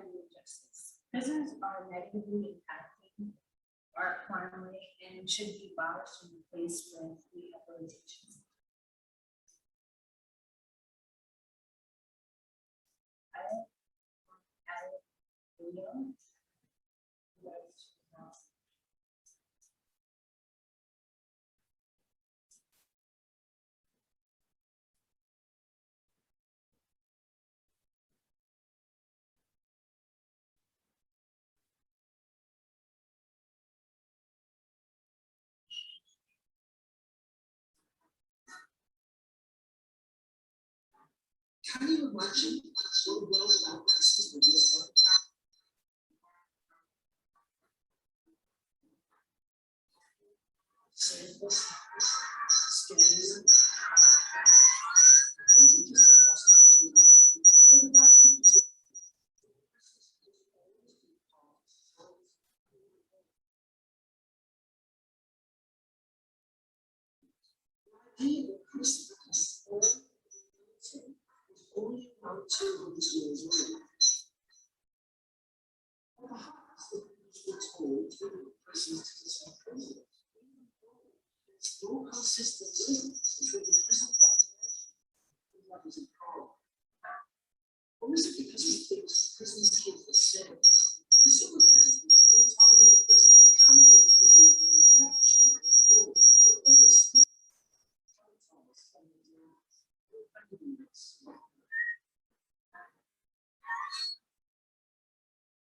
justice. Prisons are negatively impacting our crime rate and should be abolished and replaced with rehabilitation. Can you imagine what a world without prisons would look like? Only around 200 years old. Perhaps the people were told to go to prisons to detect prisoners. There's no consistent link between the prison population and levels of crime. Or is it because we think prisons keep the same? For some of them, when time in the prison can be a reflection of growth, but others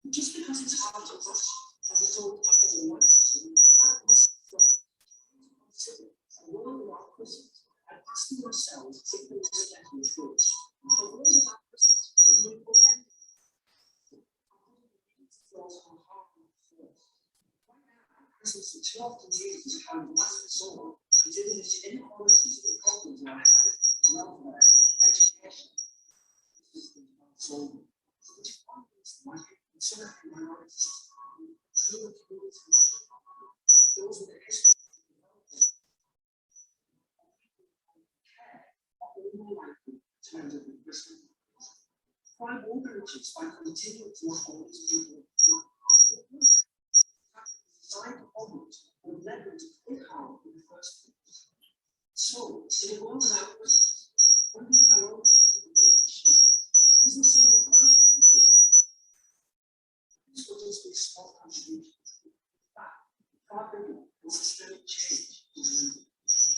just because it's hard to watch and we don't have the words to, that must consider a world without prisons and asking ourselves if there is a better approach. A world without prisons would make no end. Prisons are too often used as a kind of last resort to dealing with inequalities and problems in our health, welfare, education, systems and so on. Which is one reason why some of the minorities, rural communities, those with a history of development, care are all more likely to end up in prison. Crime originates by continuing to hold these people designed onward or led them to commit harm in the first place. So, in a world without prisons, when we prioritize the issue, using some of the therapies, this will just be a small contribution. In fact, far bigger and systemic change is needed.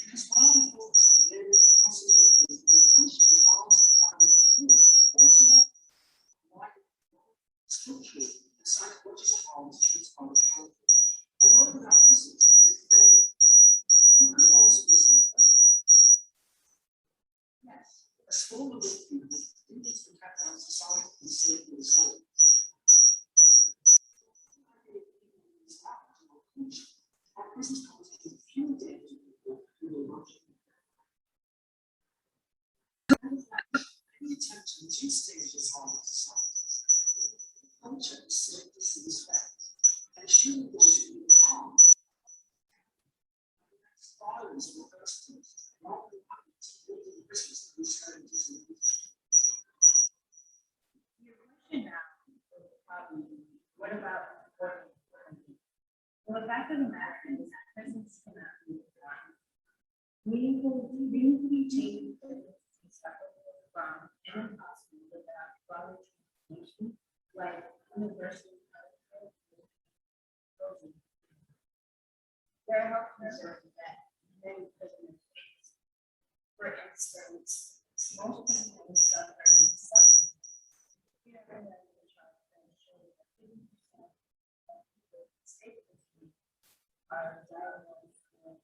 Because while we focus on limits, prosecuting, and punishing the harms of crimes of the also not wider, structural and psychological harms treated by the powerful. A world without prisons is a fair one. It could also be simpler. Yes, a small number of people do need to be kept out of society and safe in his home. Our prisons contain few dangerous people who will not be. Any attempt to reduce dangerous harm to society, culture, safety, and respect, and shouldn't those who be harmed. Violence in the first place, rather than having to build in prisons to be turned into your question now is probably, what about working? Well, the fact of the matter is that prisons cannot be reformed. We need to be changing prisons to be separate from and impossible without broader transformation, like university. There are health concerns that many prisoners face. For instance, most people suffer from substance abuse. Are diagnosed with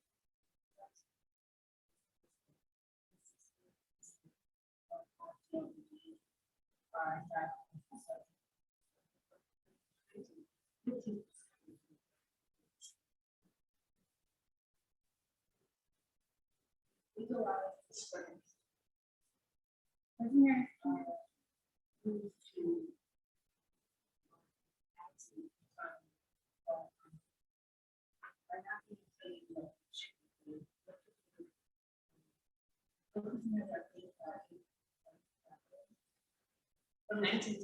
legalized experience. Prisoners are used to from 1980s.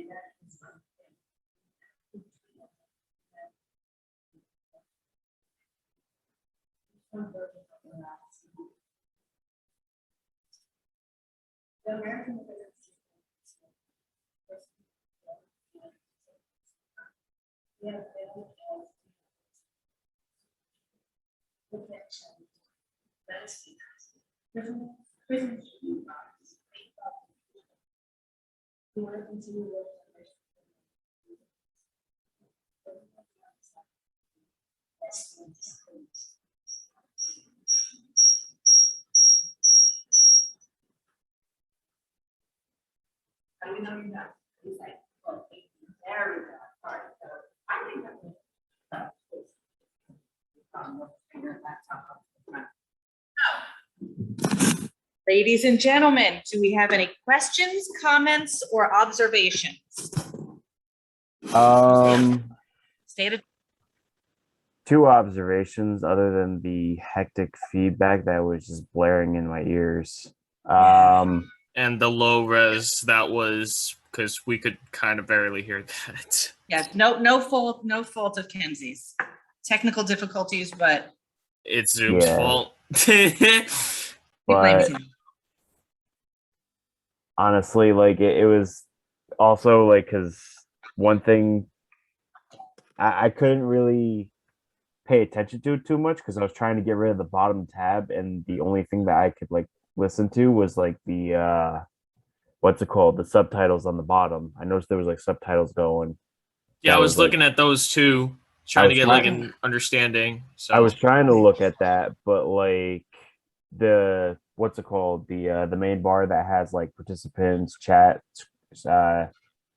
that is one thing. One version of the last. The American yeah, that is prison should be we want to continue with and we know you're not. He's like, well, there we go. All right, so I think that was ladies and gentlemen, do we have any questions, comments, or observations? Stated. Two observations other than the hectic feedback that was just blaring in my ears. And the low res, that was because we could kind of barely hear that. Yes, no fault of Kenzie's. Technical difficulties, but it's Zoom's fault. But honestly, like it was also like because one thing I couldn't really pay attention to too much because I was trying to get rid of the bottom tab, and the only thing that I could like listen to was like the what's it called, the subtitles on the bottom. I noticed there was like subtitles going. Yeah, I was looking at those too, trying to get like an understanding. So I was trying to look at that, but like the what's it called, the main bar that has like participants, chat,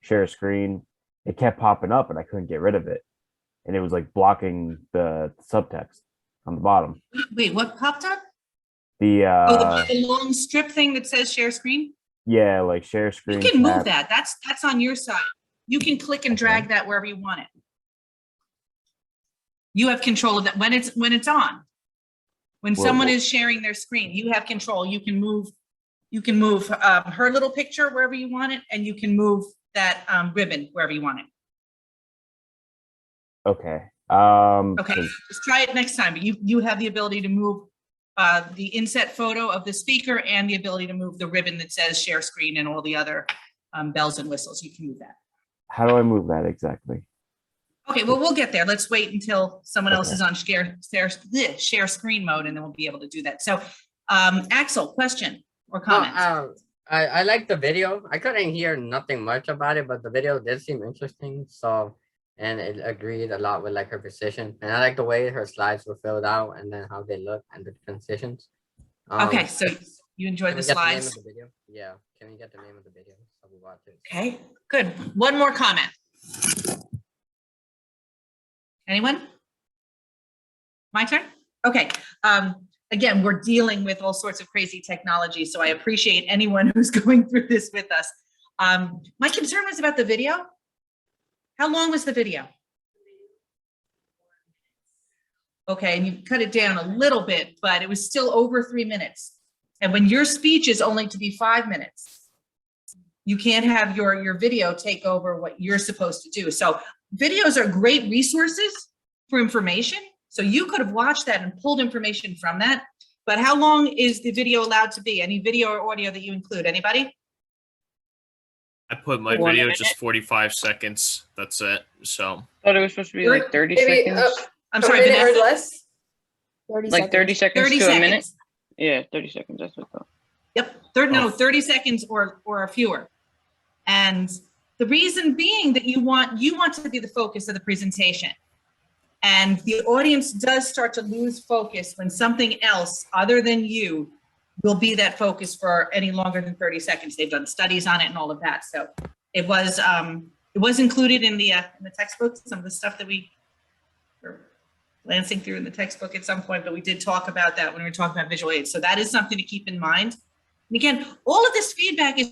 share screen, it kept popping up and I couldn't get rid of it, and it was like blocking the subtext on the bottom. Wait, what popped up? The the long strip thing that says share screen. Yeah, like share screen. You can move that. That's on your side. You can click and drag that wherever you want it. You have control of that when it's on. When someone is sharing their screen, you have control. You can move her little picture wherever you want it, and you can move that ribbon wherever you want it. Okay. Okay, just try it next time. But you have the ability to move the inset photo of the speaker and the ability to move the ribbon that says share screen and all the other bells and whistles. You can move that. How do I move that exactly? Okay, well, we'll get there. Let's wait until someone else is on share screen mode, and then we'll be able to do that. So, Axel, question or comment? I like the video. I couldn't hear nothing much about it, but the video did seem interesting. So, and it agreed a lot with like her precision, and I like the way her slides were filled out and then how they look and the transitions. Okay, so you enjoyed the slides. The video? Yeah, can we get the name of the video so we watch it? Okay, good. One more comment. Anyone? My turn? Okay. Again, we're dealing with all sorts of crazy technology, so I appreciate anyone who's going through this with us. My concern was about the video. How long was the video? Okay, and you cut it down a little bit, but it was still over 3 minutes. And when your speech is only to be 5 minutes, you can't have your video take over what you're supposed to do. So videos are great resources for information. So you could have watched that and pulled information from that. But how long is the video allowed to be? Any video or audio that you include? Anybody? I put my video just 45 seconds. That's it. So thought it was supposed to be like 30 seconds. I'm sorry, Vanessa. Or less? 30 like 30 seconds 30 to seconds. a minute. Yeah, 30 seconds. That's what I thought. Yep. 30 seconds or fewer. And the reason being that you want to be the focus of the presentation. And the audience does start to lose focus when something else other than you will be that focus for any longer than 30 seconds. They've done studies on it and all of that. So it was included in the textbook, some of the stuff that we were glancing through in the textbook at some point, but we did talk about that when we were talking about visual aids. So that is something to keep in mind. And again, all of this feedback is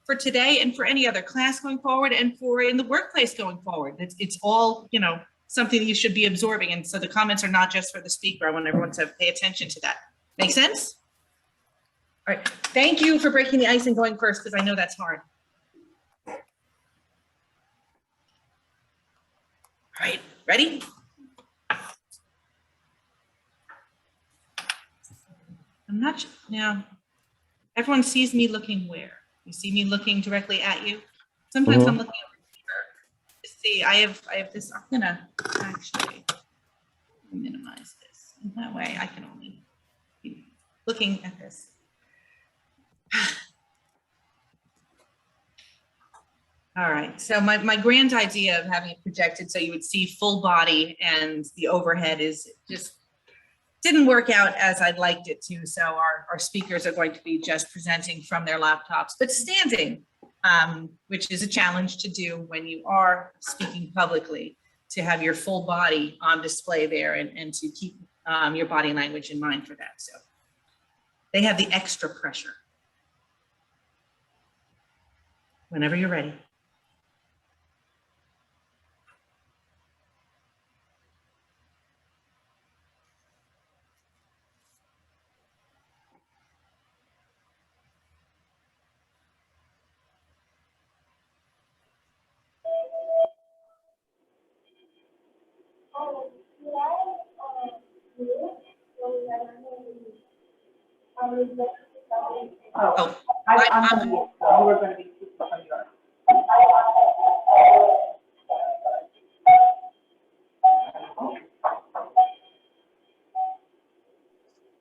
for today and for any other class going forward and for in the workplace going forward. It's all, something that you should be absorbing. And so the comments are not just for the speaker. I want everyone to pay attention to that. Make sense? All right. Thank you for breaking the ice and going first, because I know that's hard. right, ready? I'm not sure now. Everyone sees me looking where? You see me looking directly at you? Sometimes I'm looking over here. See, I have this, I'm gonna actually minimize this. And that way I can only be looking at this. All right, so my grand idea of having it projected so you would see full body and the overhead is just didn't work out as I'd liked it to. So our speakers are going to be just presenting from their laptops, but standing, which is a challenge to do when you are speaking publicly, to have your full body on display there and to keep your body language in mind for that. So they have the extra pressure. Whenever you're ready. Oh, I'm going to be, you were going to be from yours.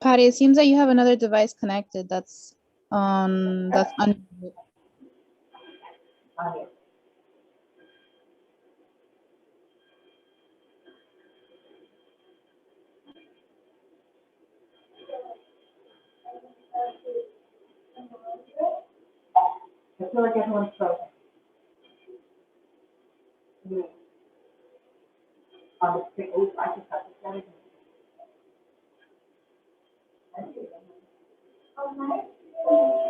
Patty, it seems that you have another device connected that's on. I feel like everyone's frozen. On the screen, oh, I just have to set it.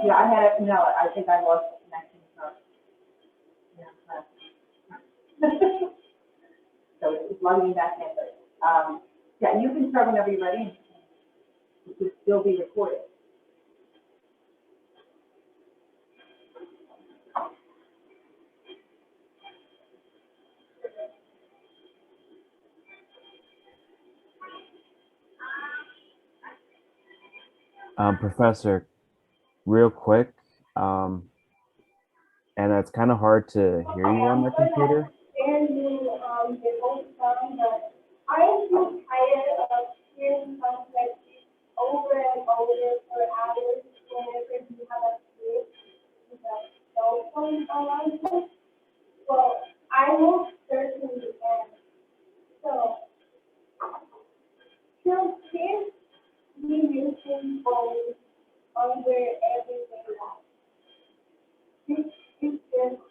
Yeah, I had it, no, I think I lost the connection. Yeah. So it's logging back in, but, yeah, you can start whenever you're ready. It should still be recorded. Professor, real quick, and it's kind of hard to hear you on my computer. The whole time, but I am so tired of hearing something like this over and over for hours whenever you have a kid with a cell phone around you. Well, I will certainly end. So, still kids be using phones under everyday life. This is just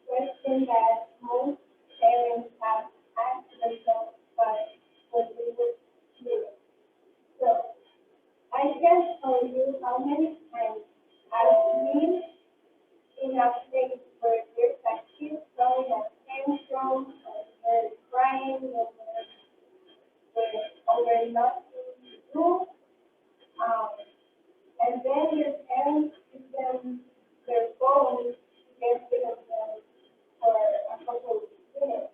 question that most parents have asked themselves, but when they were here. So I can't tell you how many times I've been in a place where there's a kid throwing a tantrum, or they're crying over nothing to do, and then your parents give them their phone to get rid of them for a couple of minutes.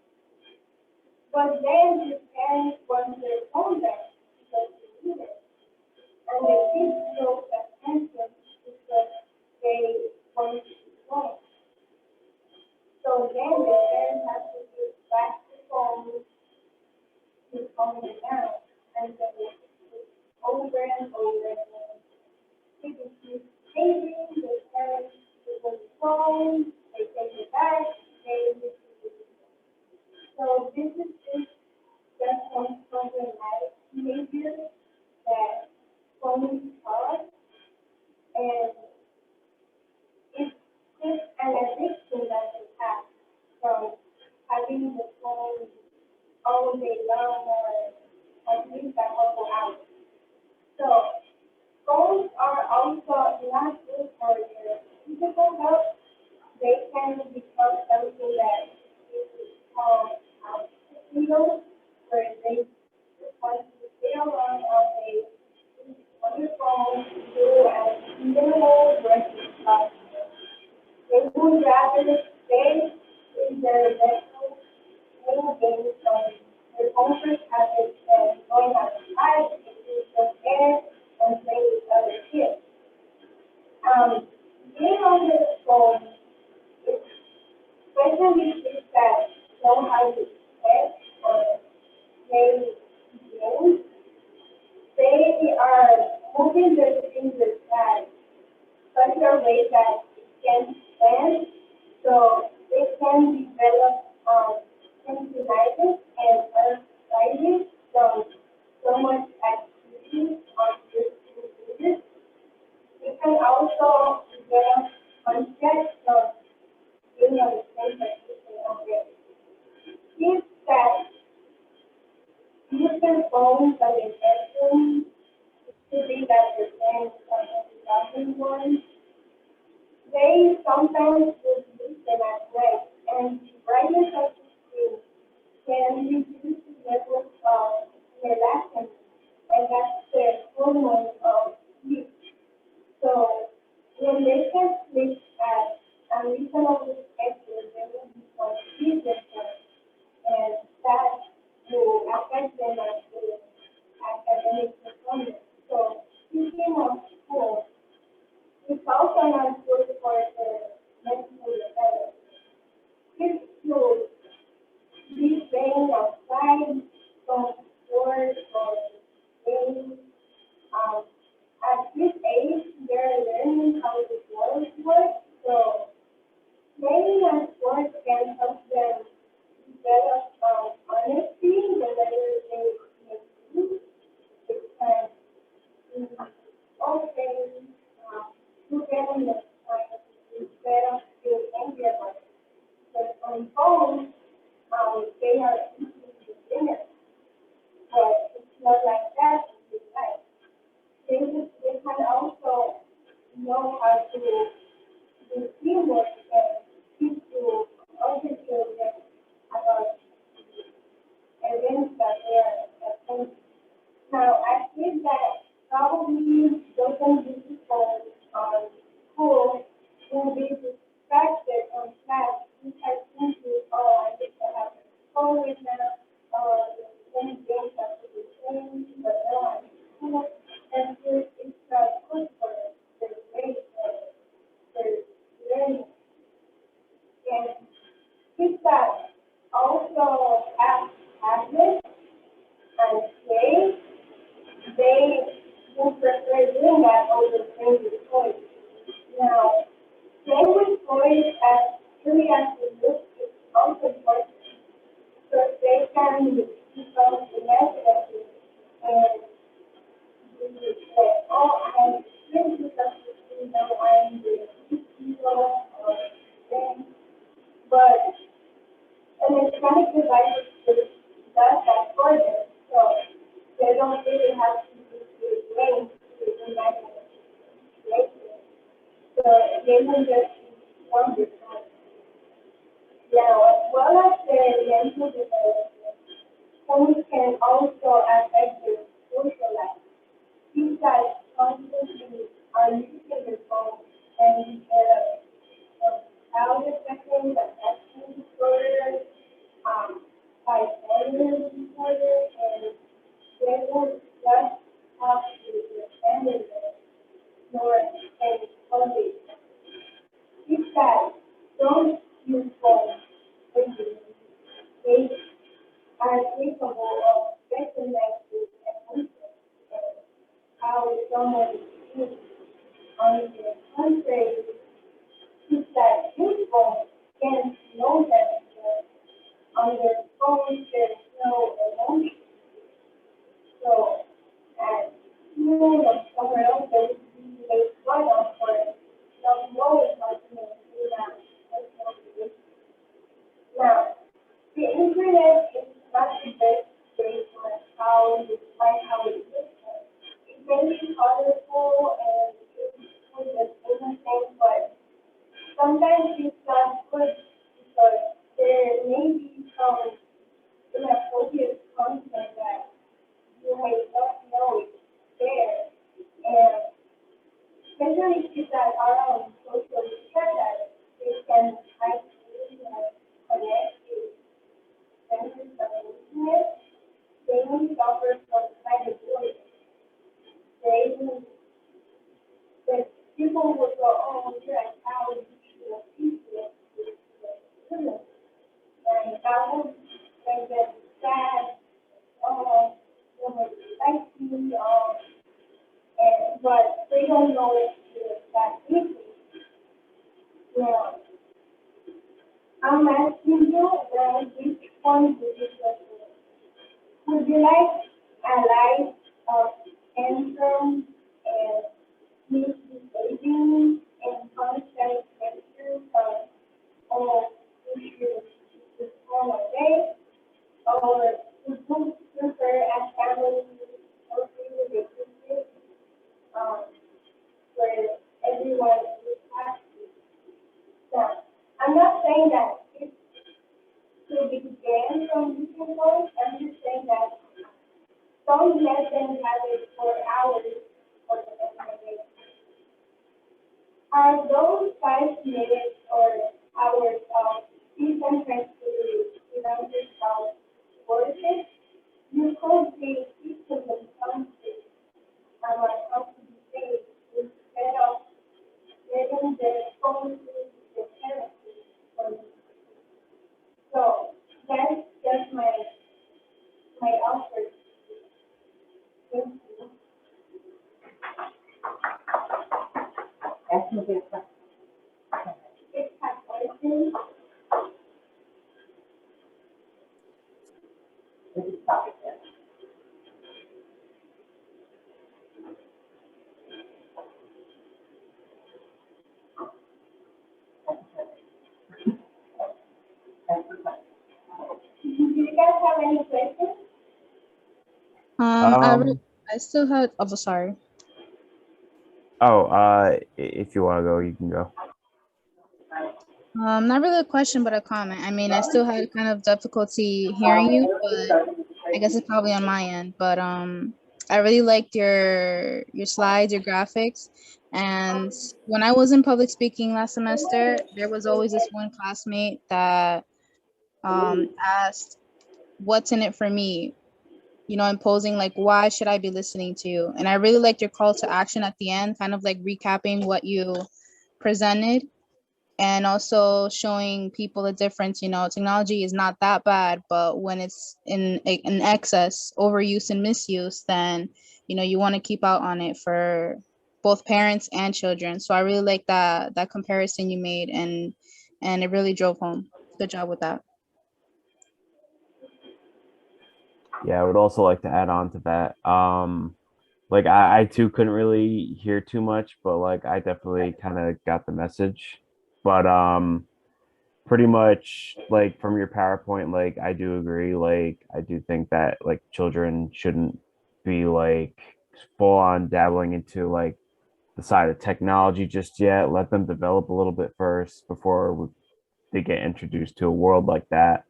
But then the parents want their phone back because they need it. And the kids show attention because they want to be home. So then the parents have to give back the phone to calm them down. And then it's over and over again. People keep behaving, the parents give them the phone, they take it back, they so this is just some problematic behavior that phones cause, and it's just an addiction that we have from having the phone all day long or at least a couple hours. So phones are also not good for your physical health. They can become something that is called where they want to stay around all day on your phone, do as minimal work as possible. They would rather stay in their bedroom playing games on their comfort habits and going outside to breathe fresh air and play with other kids. Being on the phone, especially kids that know how to text or play games, they are moving their fingers at such a rate that it can stand, so they can develop tendinitis and arthritis from so much activity on this disease. It can also develop onset from being on the same position already. Kids that use their phones on their bedroom, it could be that their parents are not one. They sometimes will use them at night, and the brightness of the screen can reduce the level of melatonin, and that's the hormone of sleep. So when they can sleep at a reasonable schedule, they will be consistent, and that will affect them as the academic performance. So speaking of school, it's also not good for the mental development. Kids should be playing outside, from sports or games. At this age, they're learning how the world works, so playing and sports can help them develop honesty whenever they make mistakes. It can be okay to get in the time instead of feeling angry about it. But on phones, they are easy to dinner, but it's not like that in real life. They can also know how to do teamwork and speak to other children about events that they are attending. Now, I think that probably doesn't use the phone on school will be distracted on class because thinking, oh, I think I have my phone right now, the same things have to be changed, but no, I'm in school. And it's not good for the grade for learning. And kids that also have tablets and play, they would prefer doing that over playing with toys. Now, playing with toys as silly as it looks is also important because they can become imaginative and you say, oh, I'm playing with something, you know, I'm the hero or thing. But an electronic device does that for them, so they don't really have to use their brain to imagine it. So they will just wonderful. Now, as well as their mental development, phones can also affect their social life. These guys constantly are using their phone and child affecting the action disorders, bipolar disorder, and they will just have to defend themselves nor any public. These guys don't use phones regularly. They are capable of recognizing emotions and how someone is on the contrary. These guys use phones can know that on their phones there's no emotion. So, at school or somewhere else, they struggle for not knowing how to do that. Now, the internet is not the best way for how, despite how it looks. It may be colorful and it's full of innocent, but sometimes it's not good because there may be some don't know the exact reason. Now, I'm asking you that which one would you prefer? Would you like a life of tantrum and misbehaving and constant pressure or you should just go away? Or would you prefer a family healthy relationship where everyone is happy? Now, I'm not saying that it should be banned from using voice. I'm just saying that don't let them have it for hours or the entire day. Are those 5 minutes or hours of decent time to without yourself worth it? You could be equally something how to be saved instead of letting the phone to the therapy for you. So that's just my offer. Thank you. That's my big question. It's a question. Let's stop it there. Do you guys have any questions? I still had. Oh, sorry. If you want to go, you can go. Not really a question, but a comment. I mean, I still had kind of difficulty hearing you, but I guess it's probably on my end. But I really liked your slides, your graphics, and when I was in public speaking last semester, there was always this one classmate that asked, "What's in it for me?" You know, imposing like, "Why should I be listening to you?" And I really liked your call to action at the end, kind of like recapping what you presented. And also showing people the difference. You know, technology is not that bad, but when it's in excess, overuse and misuse, then you know you want to keep out on it for both parents and children. So I really like that comparison you made, and it really drove home. Good job with that. Yeah, I would also like to add on to that. Like I too couldn't really hear too much, but like I definitely kind of got the message. But pretty much like from your PowerPoint, like I do agree. Like I do think that like children shouldn't be like full on dabbling into like the side of technology just yet. Let them develop a little bit first before they get introduced to a world like that.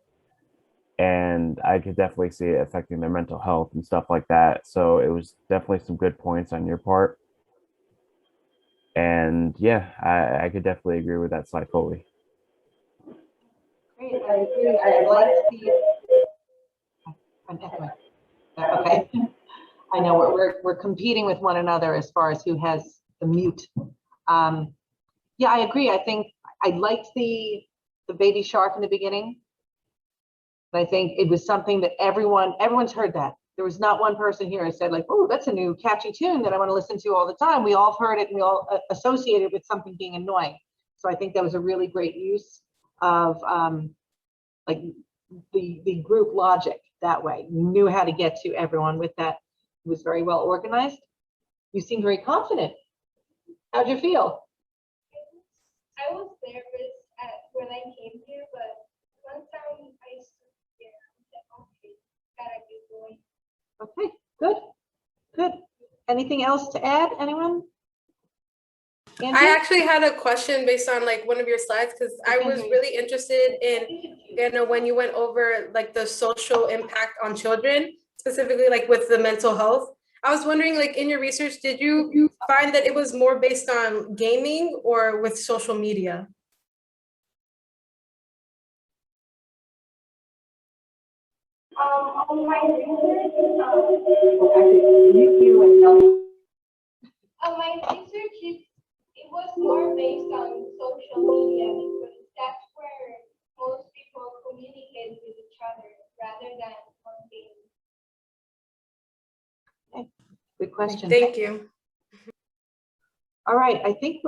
And I could definitely see it affecting their mental health and stuff like that. So it was definitely some good points on your part. And yeah, I could definitely agree with that side fully. Great, I agree. I like I'm echoing. Okay. I know we're competing with one another as far as who has the mute. Yeah, I agree. I think I liked the baby shark in the beginning. I think it was something that everyone's heard that. There was not one person here who said like, oh, that's a new catchy tune that I want to listen to all the time. We all heard it and we all associated with something being annoying. So I think that was a really great use of like the group logic that way. You knew how to get to everyone with that. It was very well organized. You seemed very confident. How'd you feel? I was nervous when I came here, but one time I stood there and said, okay, gotta keep going. Okay, good, good. Anything else to add, anyone? Angie? I actually had a question based on like one of your slides because I was really interested in, you know, when you went over like the social impact on children, specifically like with the mental health. I was wondering, like in your research, did you find that it was more based on gaming or with social media? On my research, it was more based on social media because that's where most people communicate with each other rather than on games. Good question. Thank you. All right, I think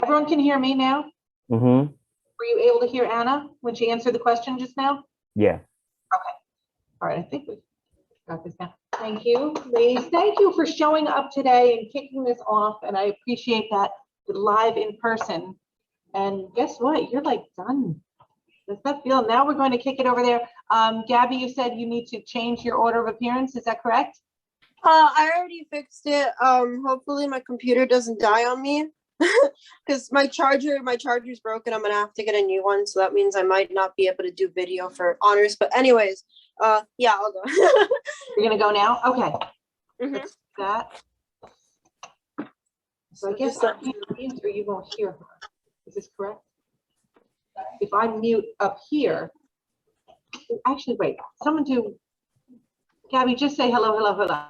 everyone can hear me now? Mm-hmm. Were you able to hear Anna when she answered the question just now? Yeah. All right, I think we got this now. Thank you, ladies. Thank you for showing up today and kicking this off, and I appreciate that live in person. And guess what? You're like done. Does that feel? Now we're going to kick it over there. Gabby, you said you need to change your order of appearance. Is that correct? I already fixed it. Hopefully my computer doesn't die on me. Because my charger's broken. I'm gonna have to get a new one. So that means I might not be able to do video for honors. But anyways, yeah, I'll go. You're gonna go now? Okay. Mhm. Let's do that. So I guess I can't mute or you won't hear her. Is this correct? If I mute up here, actually, wait, someone do, Gabby, just say hello, hello, hello.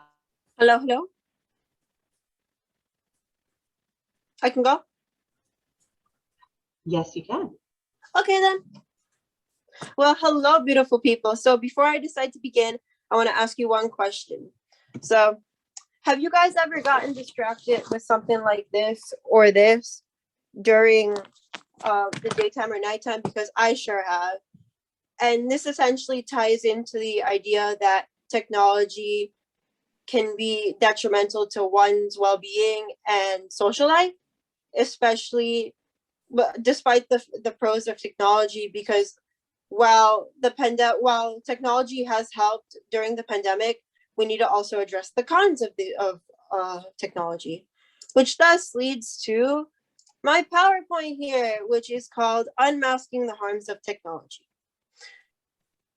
Hello, hello. I can go? Yes, you can. Okay then. Well, hello, beautiful people. So before I decide to begin, I want to ask you one question. So have you guys ever gotten distracted with something like this or this during the daytime or nighttime? Because I sure have. And this essentially ties into the idea that technology can be detrimental to one's well-being and social life, especially despite the pros of technology, because while technology has helped during the pandemic, we need to also address the cons of technology, which thus leads to my PowerPoint here, which is called Unmasking the Harms of Technology.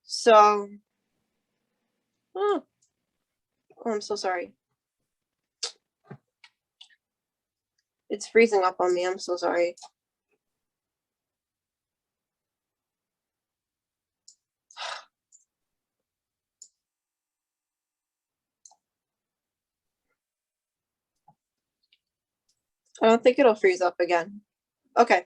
So, oh, I'm so sorry. It's freezing up on me. I'm so sorry. I don't think it'll freeze up again. Okay.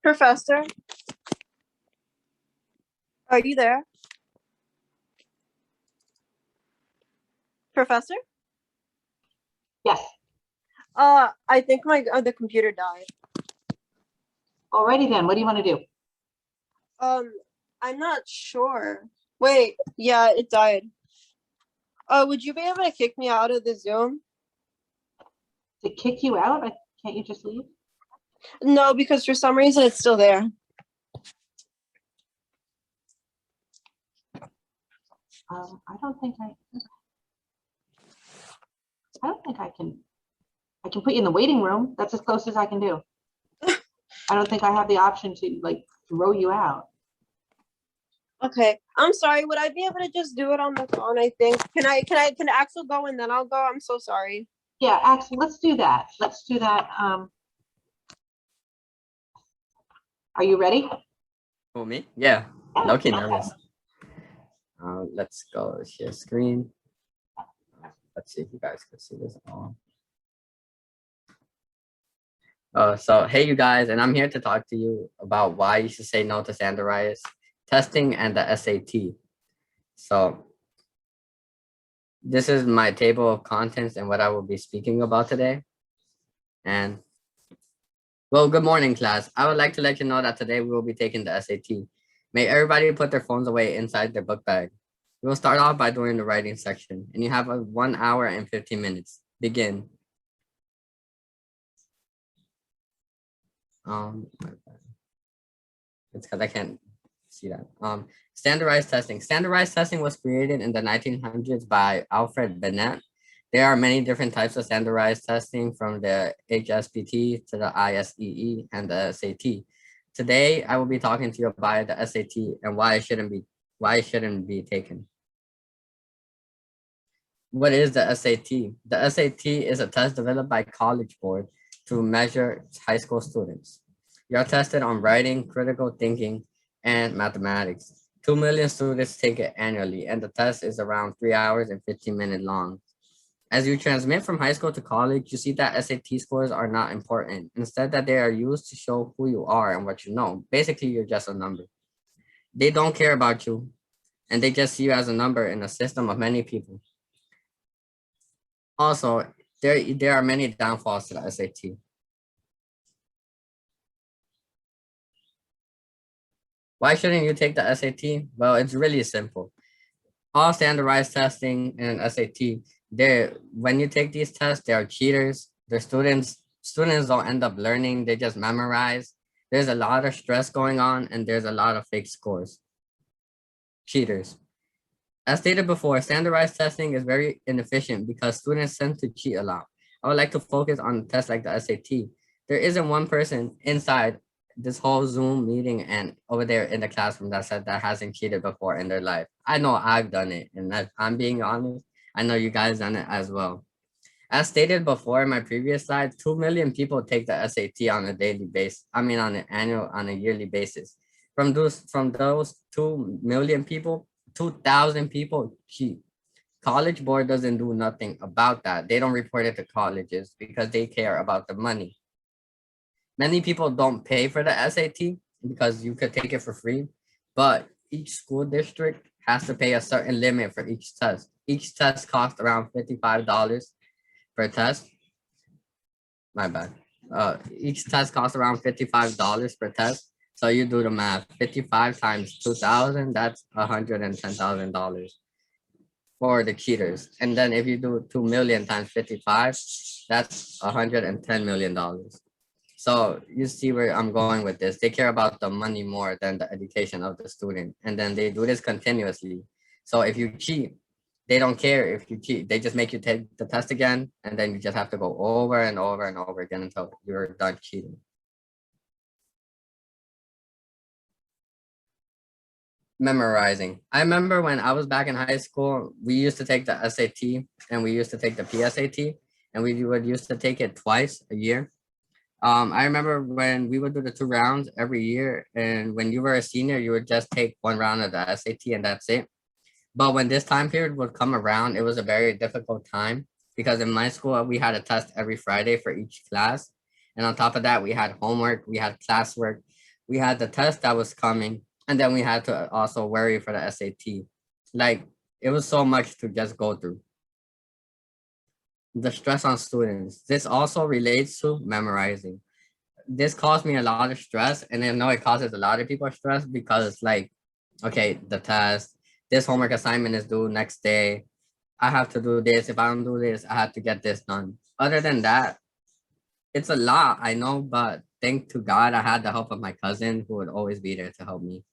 Professor, are you there? Professor? Yes. I think the computer died. Alrighty then, what do you want to do? I'm not sure. Wait, yeah, it died. Would you be able to kick me out of the Zoom? To kick you out? Can't you just leave? No, because for some reason it's still there. I don't think I can put you in the waiting room. That's as close as I can do. I don't think I have the option to like throw you out. Okay, I'm sorry. Would I be able to just do it on the phone? I think. Can Axel go and then I'll go? I'm so sorry. Yeah, Axel, let's do that. Let's do that. Are you ready? Oh, me? Yeah. Yeah. Okay, nervous. Let's go share screen. Let's see if you guys can see this all. So hey you guys, and I'm here to talk to you about why you should say no to standardized testing and the SAT. So this is my table of contents and what I will be speaking about today. And well, good morning class. I would like to let you know that today we will be taking the SAT. May everybody put their phones away inside their book bag. We will start off by doing the writing section, and you have 1 hour and 15 minutes. Begin. It's because I can't see that. Standardized testing. Standardized testing was created in the 1900s by Alfred Binet. There are many different types of standardized testing, from the HSPT to the ISEE and the SAT. Today, I will be talking to you about the SAT and why it shouldn't be taken. What is the SAT? The SAT is a test developed by College Board to measure high school students. You're tested on writing, critical thinking, and mathematics. 2 million students take it annually, and the test is around 3 hours and 15 minutes long. As you transmit from high school to college, you see that SAT scores are not important. Instead, that they are used to show who you are and what you know. Basically, you're just a number. They don't care about you, and they just see you as a number in a system of many people. Also, there are many downfalls to the SAT. Why shouldn't you take the SAT? Well, it's really simple. All standardized testing and SAT, when you take these tests, they are cheaters. They're students don't end up learning, they just memorize. There's a lot of stress going on and there's a lot of fake scores. Cheaters. As stated before, standardized testing is very inefficient because students tend to cheat a lot. I would like to focus on tests like the SAT. There isn't one person inside this whole Zoom meeting and over there in the classroom that said that hasn't cheated before in their life. I know I've done it, and if I'm being honest, I know you guys done it as well. As stated before in my previous slide, 2 million people take the SAT on a daily basis. I mean, on a yearly basis. From those 2 million people, 2,000 people cheat. College board doesn't do nothing about that. They don't report it to colleges because they care about the money. Many people don't pay for the SAT because you could take it for free, but each school district has to pay a certain limit for each test. Each test costs around $55 per test. My bad. Each test costs around $55 per test. So you do the math. 55 times 2,000, that's $110,000 for the cheaters. And then if you do 2 million times 55, that's $110 million. So you see where I'm going with this. They care about the money more than the education of the student. And then they do this continuously. So if you cheat, they don't care if you cheat. They just make you take the test again. And then you just have to go over and over and over again until you're done cheating. Memorizing. I remember when I was back in high school, we used to take the SAT and we used to take the PSAT. And we would used to take it twice a year. I remember when we would do the 2 rounds every year, and when you were a senior, you would just take 1 round of the SAT and that's it. But when this time period would come around, it was a very difficult time because in my school, we had a test every Friday for each class. And on top of that, we had homework, we had classwork, we had the test that was coming, and then we had to also worry for the SAT. Like, it was so much to just go through. The stress on students. This also relates to memorizing. This caused me a lot of stress, and I know it causes a lot of people stress because, like, okay, the test, this homework assignment is due next day. I have to do this. If I don't do this, I have to get this done. Other than that, it's a lot, I know, but thank to God, I had the help of my cousin who would always be there to help me.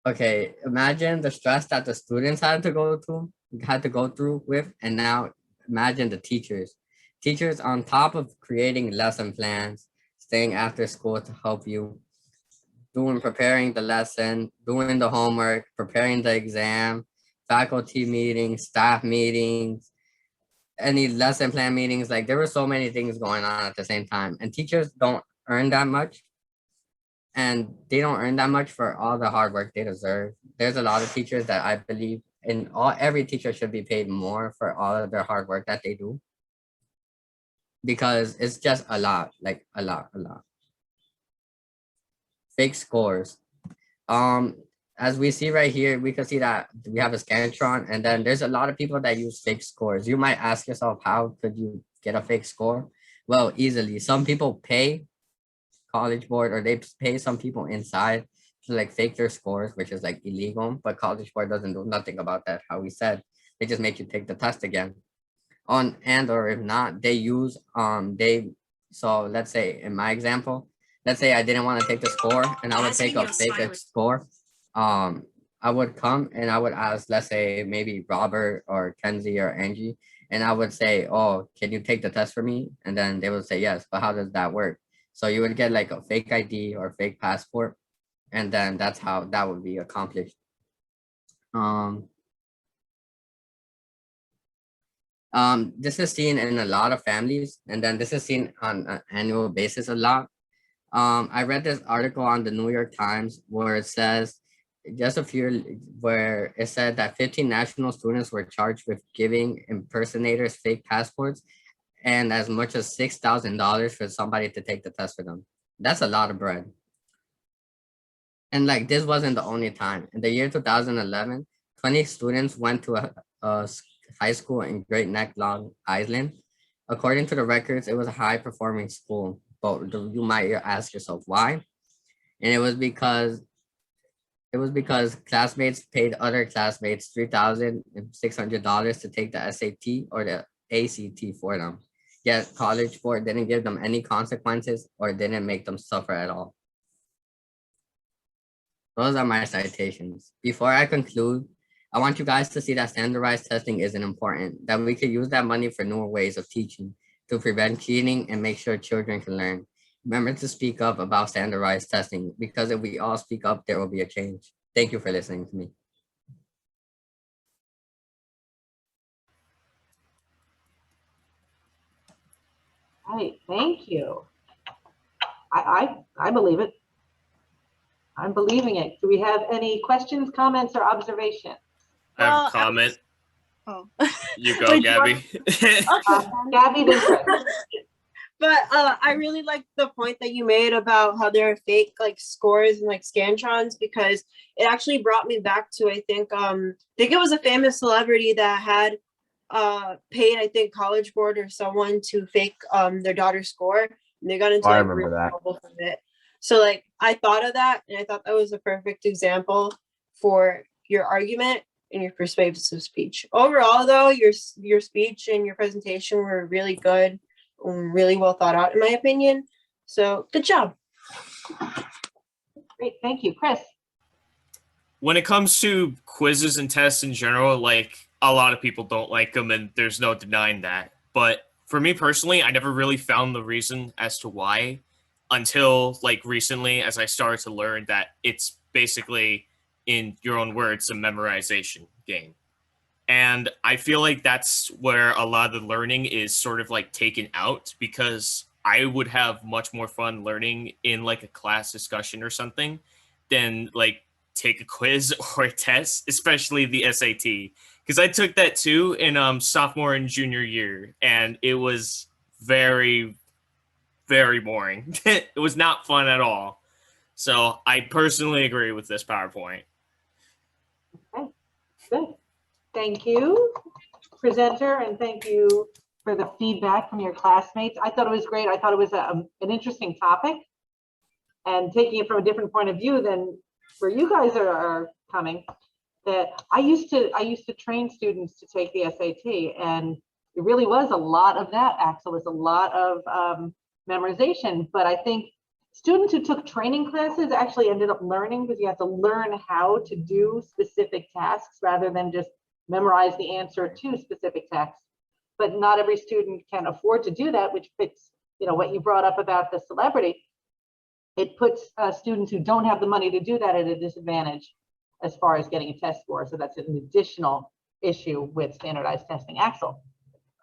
Okay, imagine the stress that the students had to go through with, and now imagine the teachers. Teachers on top of creating lesson plans, staying after school to help you, preparing the lesson, doing the homework, preparing the exam, faculty meetings, staff meetings, any lesson plan meetings. Like, there were so many things going on at the same time, and teachers don't earn that much. And they don't earn that much for all the hard work they deserve. There's a lot of teachers that I believe every teacher should be paid more for all of their hard work that they do. Because it's just a lot, like a lot. Fake scores. As we see right here, we can see that we have a Scantron, and then there's a lot of people that use fake scores. You might ask yourself, how could you get a fake score? Well, easily. Some people pay College Board, or they pay some people inside to like fake their scores, which is like illegal, but College Board doesn't do nothing about that. How we said, they just make you take the test again. Or if not, they use so let's say in my example, let's say I didn't want to take the score and I would take a fake score. I would come and I would ask, let's say maybe Robert or Kenzie or Angie, and I would say, oh, can you take the test for me? And then they would say yes, but how does that work? So you would get like a fake ID or fake passport, and then that's how that would be accomplished. This is seen in a lot of families, and then this is seen on an annual basis a lot. I read this article on the New York Times where it says just a few where it said that 15 national students were charged with giving impersonators fake passports and as much as $6,000 for somebody to take the test for them. That's a lot of bread. And like this wasn't the only time. In the year 2011, 20 students went to a high school in Great Neck, Long Island. According to the records, it was a high performing school, but you might ask yourself why. And it was because classmates paid other classmates $3,600 to take the SAT or the ACT for them. Yet College Board didn't give them any consequences or didn't make them suffer at all. Those are my citations. Before I conclude, I want you guys to see that standardized testing isn't important, that we could use that money for newer ways of teaching to prevent cheating and make sure children can learn. Remember to speak up about standardized testing, because if we all speak up, there will be a change. Thank you for listening to me. Right, thank you. I believe it. I'm believing it. Do we have any questions, comments, or observations? I have a comment. Oh. You go, Wait, Gabby. Gabby, then Chris. But I really like the point that you made about how there are fake like scores and like scantrons, because it actually brought me back to I think it was a famous celebrity that had paid I think College Board or someone to fake their daughter's score, and they got into I like remember real that. trouble from it. So like I thought of that, and I thought that was a perfect example for your argument and your persuasive speech. Overall, though, your speech and your presentation were really good. Really well thought out, in my opinion. So good job. Great, thank you. Chris. When it comes to quizzes and tests in general, like a lot of people don't like them, and there's no denying that. But for me personally, I never really found the reason as to why until like recently, as I started to learn that it's basically, in your own words, a memorization game. And I feel like that's where a lot of the learning is sort of like taken out, because I would have much more fun learning in like a class discussion or something than like take a quiz or a test, especially the SAT. Because I took that too in sophomore and junior year, and it was very, very boring. It was not fun at all. So I personally agree with this PowerPoint. Okay, good. Thank you, presenter, and thank you for the feedback from your classmates. I thought it was great. I thought it was an interesting topic, and taking it from a different point of view than where you guys are coming. That I used to train students to take the SAT, and it really was a lot of that. Axel, was a lot of memorization, but I think students who took training classes actually ended up learning, because you have to learn how to do specific tasks rather than just memorize the answer to specific tasks. But not every student can afford to do that, which fits, what you brought up about the celebrity. It puts students who don't have the money to do that at a disadvantage as far as getting a test score. So that's an additional issue with standardized testing. Axel.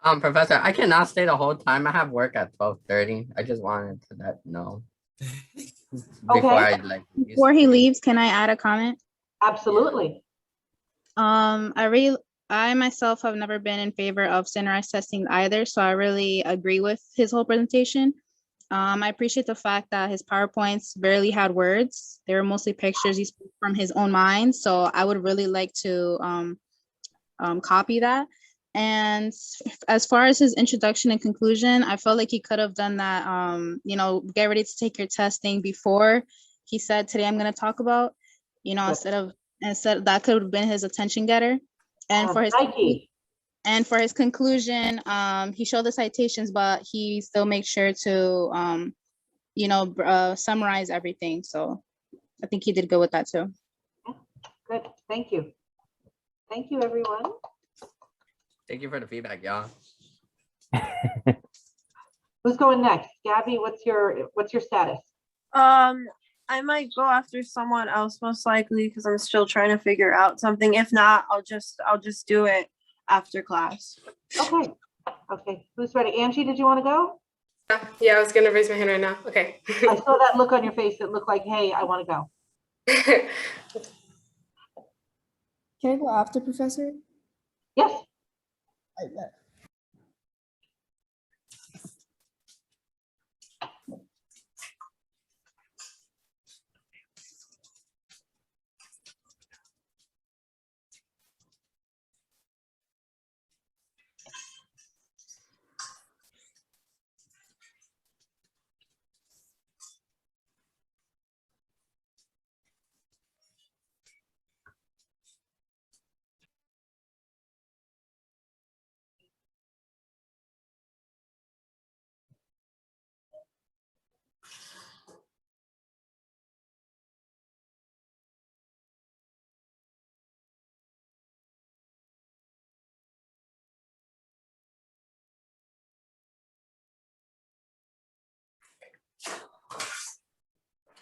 Professor, I cannot stay the whole time. I have work at 12:30. I just wanted to know. Before he leaves, can I add a comment? Absolutely. I myself have never been in favor of standardized testing either, so I really agree with his whole presentation. I appreciate the fact that his PowerPoints barely had words. They were mostly pictures he spoke from his own mind, so I would really like to copy that. And as far as his introduction and conclusion, I felt like he could have done that, get ready to take your testing before he said, today I'm going to talk about, instead that could have been his attention getter. And for his conclusion, he showed the citations, but he still makes sure to, summarize everything. So I think he did good with that too. Good, thank you. Thank you, everyone. Thank you for the feedback, y'all. Who's going next? Gabby, what's your status? I might go after someone else most likely, because I'm still trying to figure out something. If not, I'll just do it after class. Okay. Okay. Who's ready? Angie, did you want to go? Yeah, I was gonna raise my hand right now. Okay. I saw that look on your face. It looked like, hey, I want to go. Can I go after Professor? Yes.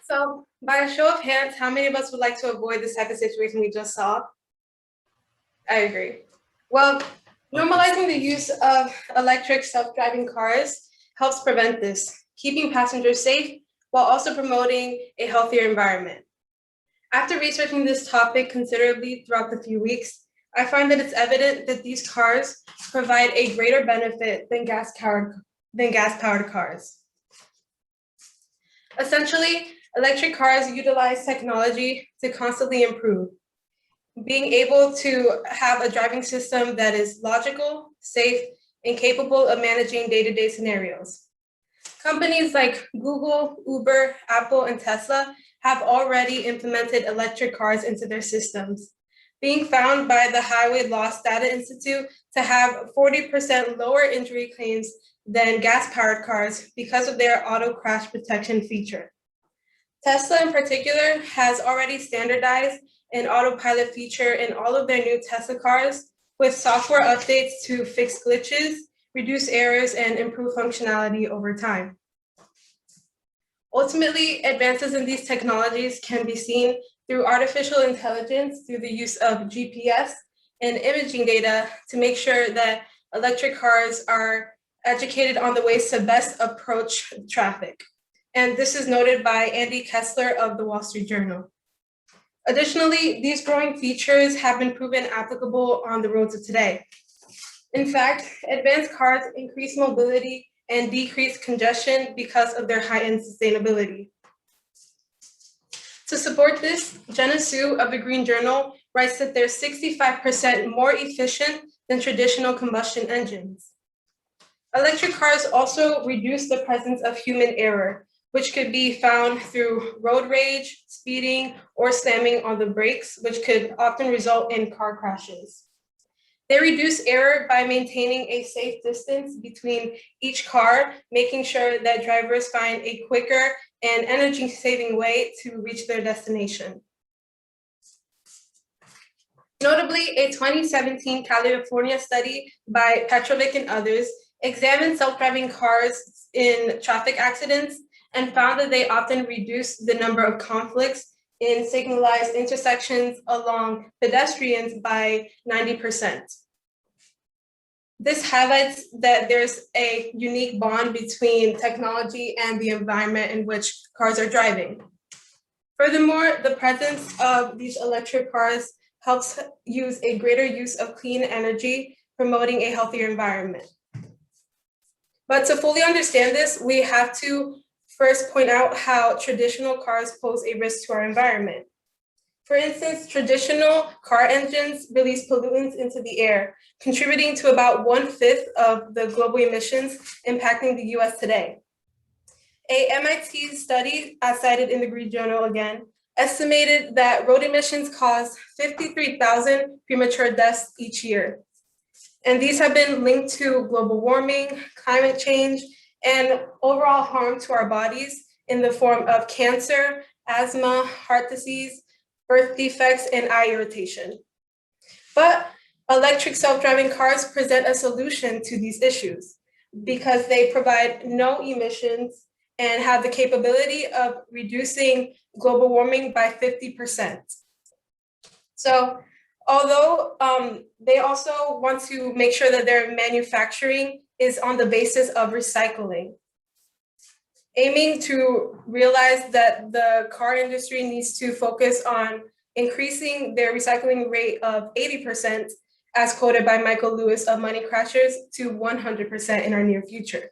So by a show of hands, how many of us would like to avoid this type of situation we just saw? I agree. Well, normalizing the use of electric self-driving cars helps prevent this, keeping passengers safe while also promoting a healthier environment. After researching this topic considerably throughout the few weeks, I find that it's evident that these cars provide a greater benefit than gas-powered cars. Essentially, electric cars utilize technology to constantly improve, being able to have a driving system that is logical, safe, and capable of managing day-to-day scenarios. Companies like Google, Uber, Apple, and Tesla have already implemented electric cars into their systems, being found by the Highway Loss Data Institute to have 40% lower injury claims than gas-powered cars because of their auto crash protection feature. Tesla in particular has already standardized an autopilot feature in all of their new Tesla cars with software updates to fix glitches, reduce errors, and improve functionality over time. Ultimately, advances in these technologies can be seen through artificial intelligence through the use of GPS and imaging data to make sure that electric cars are educated on the ways to best approach traffic. And this is noted by Andy Kessler of the Wall Street Journal. Additionally, these growing features have been proven applicable on the roads of today. In fact, advanced cars increase mobility and decrease congestion because of their high-end sustainability. To support this, Jenna Su of the Green Journal writes that they're 65% more efficient than traditional combustion engines. Electric cars also reduce the presence of human error, which could be found through road rage, speeding, or slamming on the brakes, which could often result in car crashes. They reduce error by maintaining a safe distance between each car, making sure that drivers find a quicker and energy-saving way to reach their destination. Notably, a 2017 California study by Petrovic and others examined self-driving cars in traffic accidents and found that they often reduce the number of conflicts in signalized intersections along pedestrians by 90%. This highlights that there's a unique bond between technology and the environment in which cars are driving. Furthermore, the presence of these electric cars helps use a greater use of clean energy, promoting a healthier environment. But to fully understand this, we have to first point out how traditional cars pose a risk to our environment. For instance, traditional car engines release pollutants into the air, contributing to about 1/5 of the global emissions impacting the US today. A MIT study, as cited in the Green Journal again, estimated that road emissions cause 53,000 premature deaths each year. And these have been linked to global warming, climate change, and overall harm to our bodies in the form of cancer, asthma, heart disease, birth defects, and eye irritation. But electric self-driving cars present a solution to these issues because they provide no emissions and have the capability of reducing global warming by 50%. So although they also want to make sure that their manufacturing is on the basis of recycling, aiming to realize that the car industry needs to focus on increasing their recycling rate of 80%, as quoted by Michael Lewis of Money Crashers, to 100% in our near future.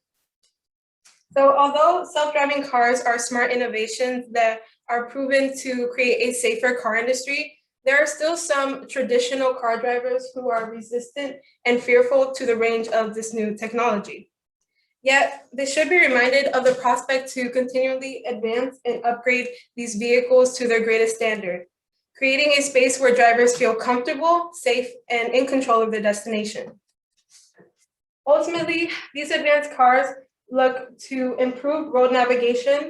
So although self-driving cars are smart innovations that are proven to create a safer car industry, there are still some traditional car drivers who are resistant and fearful to the range of this new technology. Yet, they should be reminded of the prospect to continually advance and upgrade these vehicles to their greatest standard, creating a space where drivers feel comfortable, safe, and in control of their destination. Ultimately, these advanced cars look to improve road navigation,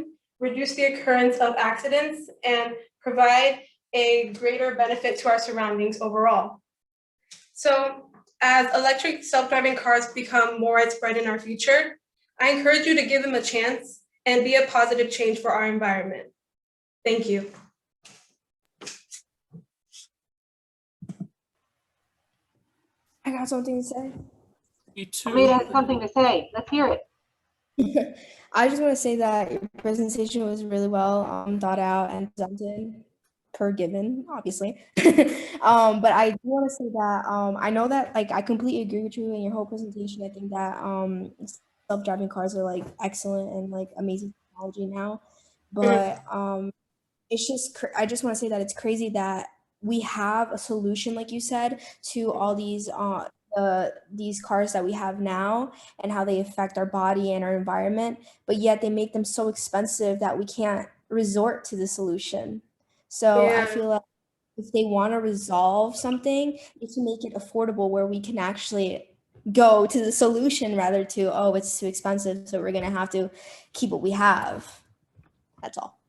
reduce the occurrence of accidents, and provide a greater benefit to our surroundings overall. So, as electric self-driving cars become more widespread in our future, I encourage you to give them a chance and be a positive change for our environment. Thank you. I got something to say. Me too. Amita has something to say. Let's hear it. I just want to say that your presentation was really well thought out and presented per given, obviously. But I do want to say that I know that like I completely agree with you in your whole presentation. I think that self-driving cars are like excellent and like amazing technology now. But it's just I just want to say that it's crazy that we have a solution, like you said, to all these cars that we have now and how they affect our body and our environment, but yet they make them so expensive that we can't resort to the solution. So I feel like if they want to resolve something, they can make it affordable where we can actually go to the solution rather to, oh, it's too expensive, so we're going to have to keep what we have. That's all.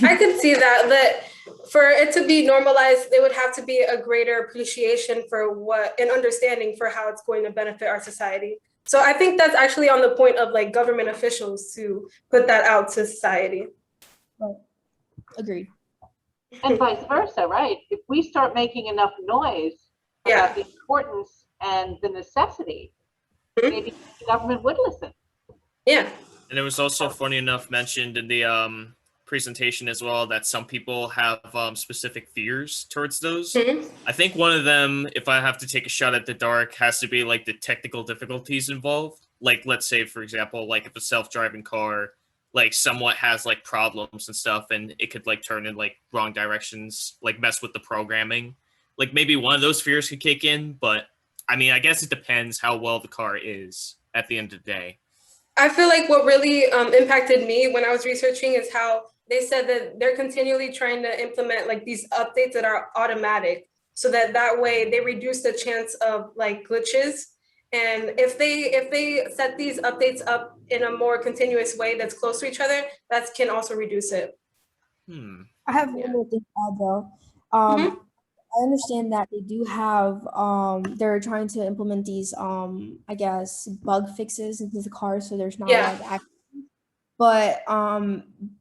I could see that for it to be normalized, there would have to be a greater appreciation for what and understanding for how it's going to benefit our society. So I think that's actually on the point of like government officials to put that out to society. Right. Agreed. And vice versa, right? If we start making enough noise about the importance and the necessity, maybe the government would listen. Yeah. And it was also funny enough mentioned in the presentation as well that some people have specific fears towards those. I think one of them, if I have to take a shot at the dark, has to be like the technical difficulties involved. Like, let's say, for example, like if a self-driving car like somewhat has like problems and stuff, and it could like turn in like wrong directions, like mess with the programming. Like maybe one of those fears could kick in, but I mean, I guess it depends how well the car is at the end of the day. I feel like what really impacted me when I was researching is how they said that they're continually trying to implement like these updates that are automatic, so that way they reduce the chance of like glitches. And if they set these updates up in a more continuous way that's close to each other, that can also reduce it. I have one more thing to add though. I understand that they do have they're trying to implement these I guess bug fixes into the car so there's not a lot of accidents. But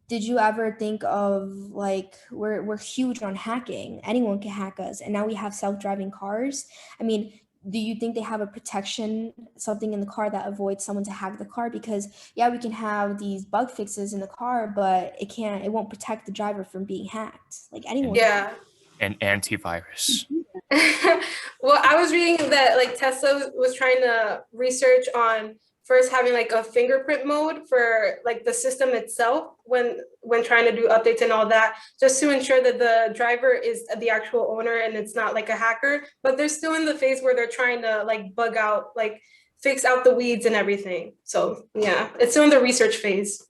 did you ever think of like we're huge on hacking. Anyone can hack us, and now we have self-driving cars. I mean, do you think they have a protection, something in the car that avoids someone to hack the car? Because yeah, we can have these bug fixes in the car, but it won't protect the driver from being hacked. Like anyone. Yeah. An antivirus. Well, I was reading that like Tesla was trying to research on first having like a fingerprint mode for like the system itself when trying to do updates and all that, just to ensure that the driver is the actual owner and it's not like a hacker. But they're still in the phase where they're trying to like bug out, like fix out the weeds and everything. So yeah, it's still in the research phase.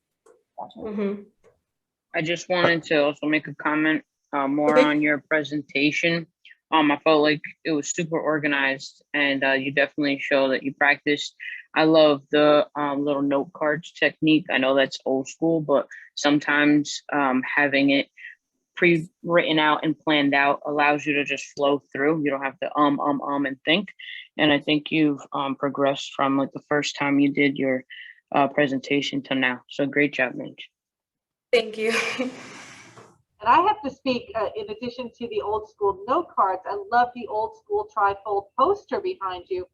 I just wanted to also make a comment more on your presentation. I felt like it was super organized, and you definitely show that you practiced. I love the little note cards technique. I know that's old school, but sometimes having it pre-written out and planned out allows you to just flow through. You don't have to and think. And I think you've progressed from like the first time you did your presentation to now. So great job, Mitch. Thank you. And I have to speak, in addition to the old school note cards, I love the old school trifold poster behind you.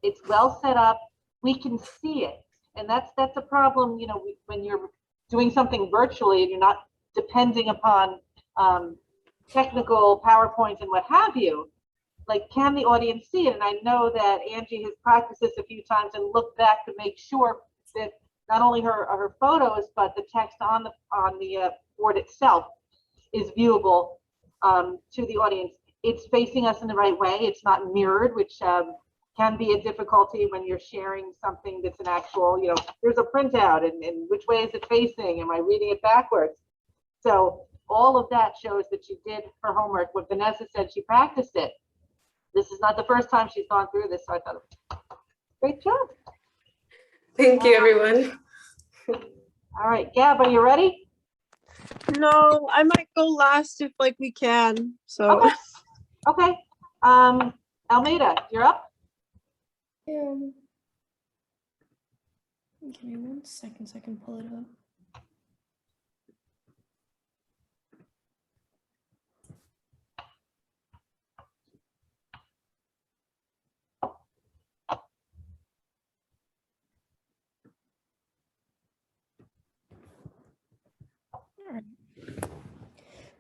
It's well set up. We can see it. And that's a problem, you know, when you're doing something virtually and you're not depending upon technical PowerPoints and what have you, like, can the audience see it? And I know that Angie has practiced this a few times and looked back to make sure that not only her photos, but the text on the board itself is viewable to the audience. It's facing us in the right way. It's not mirrored, which can be a difficulty when you're sharing something that's an actual, you know, here's a printout and which way is it facing? Am I reading it backwards? So all of that shows that she did her homework. What Vanessa said, she practiced it. This is not the first time she's gone through this, so I thought, great job. Thank you, everyone. All right, Gab, are you ready? No, I might go last if like we can. So Okay. Okay. Almeida, you're up. Give me 1 second so I can pull it up.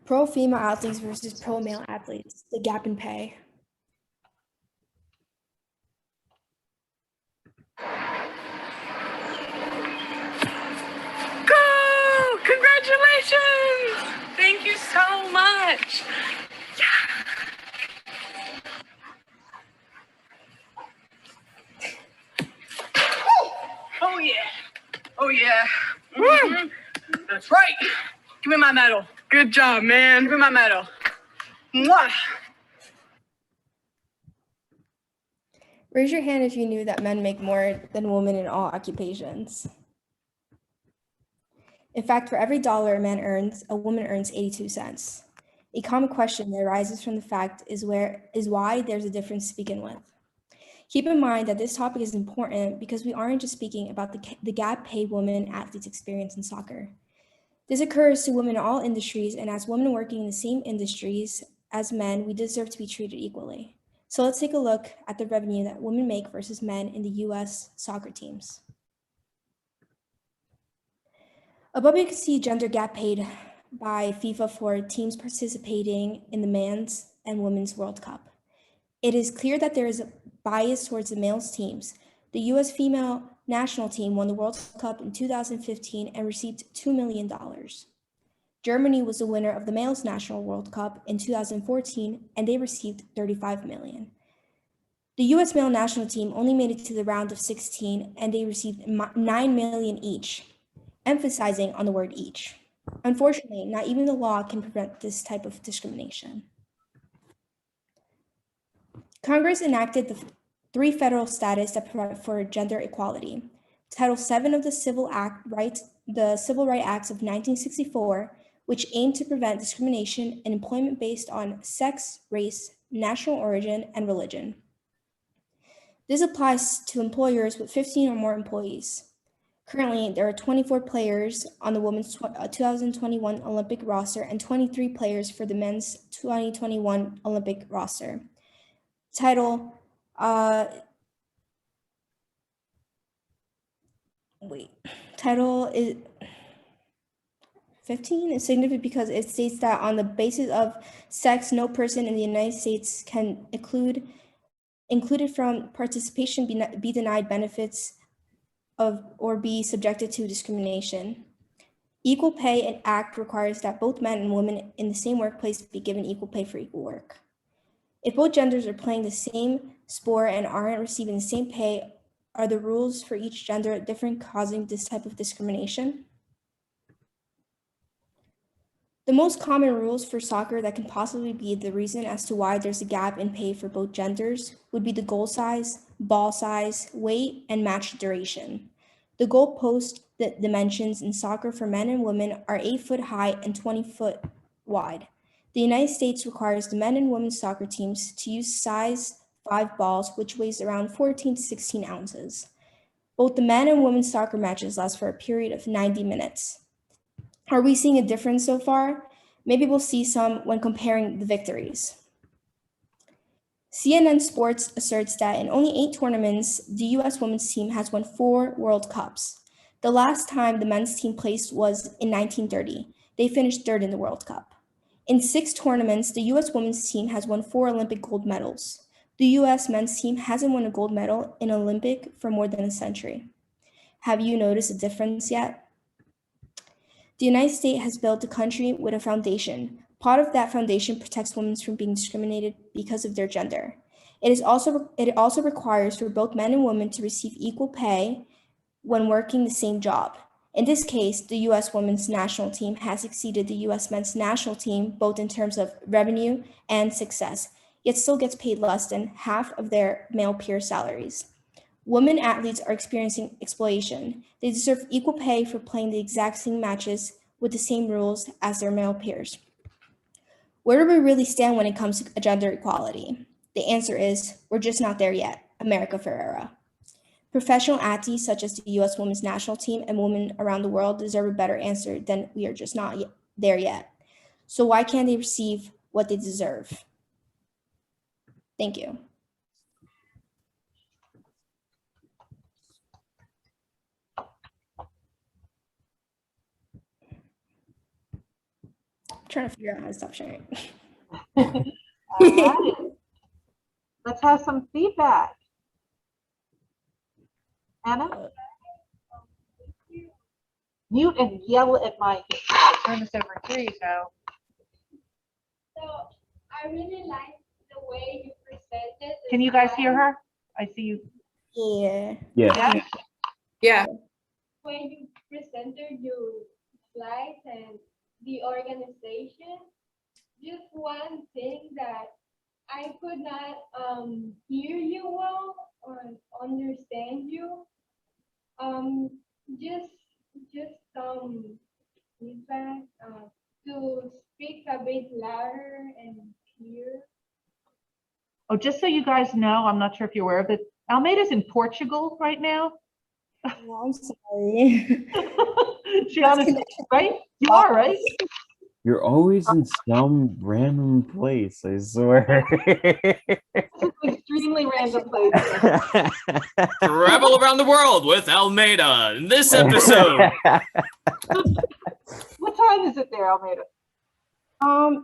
Pro female athletes versus pro male athletes, the gap in pay. Go! Congratulations! Thank you so much. Oh yeah. Oh yeah. Mhm. That's right. Give me my medal. Good job, man. Give me my medal. Mwah. Raise your hand if you knew that men make more than women in all occupations. In fact, for every dollar a man earns, a woman earns 82 cents. A common question that arises from the fact is why there's a difference to begin with. Keep in mind that this topic is important because we aren't just speaking about the gap pay women athletes experience in soccer. This occurs to women in all industries, and as women working in the same industries as men, we deserve to be treated equally. So let's take a look at the revenue that women make versus men in the US soccer teams. Above you can see gender gap paid by FIFA for teams participating in the men's and women's World Cup. It is clear that there is a bias towards the males teams. The US female national team won the World Cup in 2015 and received $2 million. Germany was the winner of the males national World Cup in 2014 and they received $35 million. The US male national team only made it to the round of 16 and they received $9 million each, emphasizing on the word each. Unfortunately, not even the law can prevent this type of discrimination. Congress enacted the 3 federal statutes that provide for gender equality. Title VII of the Civil Rights Acts of 1964, which aimed to prevent discrimination in employment based on sex, race, national origin, and religion. This applies to employers with 15 or more employees. Currently, there are 24 players on the women's 2021 Olympic roster and 23 players for the men's 2021 Olympic roster. Title 15 is significant because it states that on the basis of sex, no person in the United States can included from participation be denied benefits of or be subjected to discrimination. Equal Pay Act requires that both men and women in the same workplace be given equal pay for equal work. If both genders are playing the same sport and aren't receiving the same pay, are the rules for each gender different, causing this type of discrimination? The most common rules for soccer that can possibly be the reason as to why there's a gap in pay for both genders would be the goal size, ball size, weight, and match duration. The goal post dimensions in soccer for men and women are 8 foot high and 20 foot wide. The United States requires the men and women's soccer teams to use size 5 balls, which weighs around 14 to 16 ounces. Both the men and women's soccer matches last for a period of 90 minutes. Are we seeing a difference so far? Maybe we'll see some when comparing the victories. CNN Sports asserts that in only 8 tournaments, the US women's team has won 4 World Cups. The last time the men's team placed was in 1930. They finished 3rd in the World Cup. In 6 tournaments, the US women's team has won 4 Olympic gold medals. The US men's team hasn't won a gold medal in Olympic for more than a century. Have you noticed a difference yet? The United States has built a country with a foundation. Part of that foundation protects women from being discriminated because of their gender. It also requires for both men and women to receive equal pay when working the same job. In this case, the US women's national team has exceeded the US men's national team both in terms of revenue and success, yet still gets paid less than half of their male peer salaries. Women athletes are experiencing exploitation. They deserve equal pay for playing the exact same matches with the same rules as their male peers. Where do we really stand when it comes to gender equality? The answer is, we're just not there yet. America Ferrera. Professional athletes such as the US women's national team and women around the world deserve a better answer than we are just not there yet. So why can't they receive what they deserve? Thank you. I'm trying to figure out how to stop sharing. All right. Let's have some feedback. Anna? Mute and yell at my, turn this over to you, so. So I really like the way you presented. Can you guys hear her? I see you. Yeah. Yeah. Yeah. When you presented your slides and the organization, just one thing that I could not hear you well or understand you. Just some feedback to speak a bit louder and clear. Oh, just so you guys know, I'm not sure if you're aware of it, Almeida's in Portugal right now. Oh, I'm sorry. Gianna's, right? You are, right? You're always in some random place, I swear. It's an extremely random place. Travel around the world with Almeida in this episode. What time is it there, Almeida?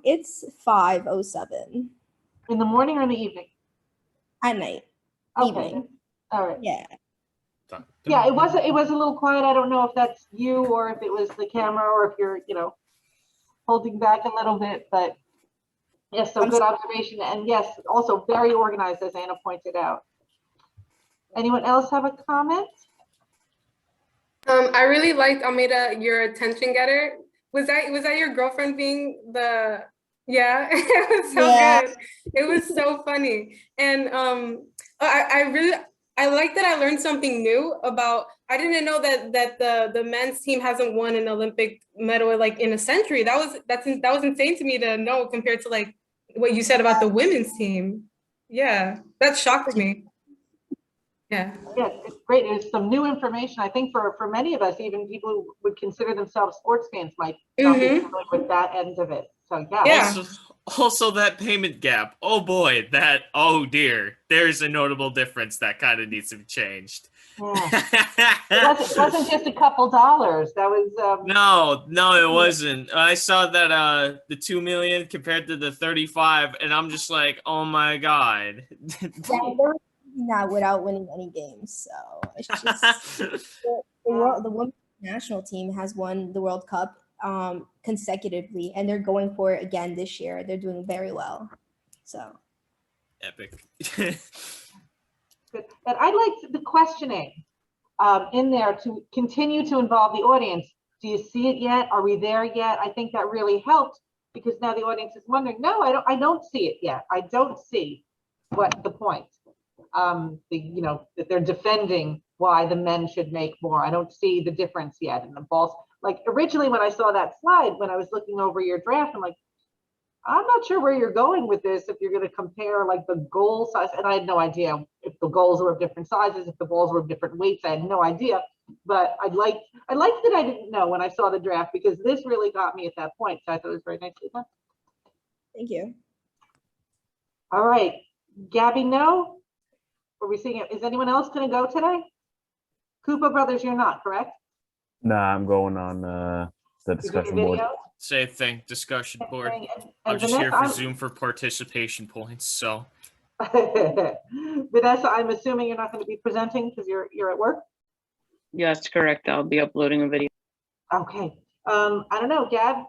It's 5:07 In the morning or in the evening? at night. Okay. Evening. All right. Yeah. Yeah, it was a little quiet. I don't know if that's you or if it was the camera or if you're, holding back a little bit, but yes, so good observation. And yes, also very organized, as Anna pointed out. Anyone else have a comment? I really liked, Almeida, your attention getter. Was that your girlfriend being the, yeah, it was so good. It was so funny. And I like that I learned something new about, I didn't know that the men's team hasn't won an Olympic medal like in a century. That was insane to me to know compared to like what you said about the women's team. Yeah, that shocked me. Yeah. Yeah, it's great. It's some new information. I think for many of us, even people who would consider themselves sports fans might not be familiar with that end of it. So yeah. Also that payment gap. Oh boy, oh dear. There's a notable difference that kind of needs to be changed. Yeah. It wasn't just a couple dollars. That was no, it wasn't. I saw that the 2 million compared to the 35, and I'm just like, oh my god. Not without winning any games, so it's just the women's national team has won the World Cup consecutively, and they're going for it again this year. They're doing very well, so epic. Good. And I liked the questioning in there to continue to involve the audience. Do you see it yet? Are we there yet? I think that really helped because now the audience is wondering, no, I don't see it yet. I don't see what the point. That they're defending why the men should make more. I don't see the difference yet in the balls. Like originally when I saw that slide, when I was looking over your draft, I'm like, I'm not sure where you're going with this. If you're going to compare like the goal size, and I had no idea if the goals were of different sizes, if the balls were of different weights, I had no idea. But I liked that I didn't know when I saw the draft because this really got me at that point. So I thought it was very nicely done. Thank you. All right, Gabby, no? Are we seeing it? Is anyone else going to go today? Koopa Brothers, you're not, correct? Nah, I'm going on the discussion board. Same thing, discussion board. Okay, I'm and just here Vanessa, for Zoom for participation points, so. Vanessa, I'm assuming you're not going to be presenting because you're at work? Yeah, that's correct. I'll be uploading a video. Okay. I don't know, Gab,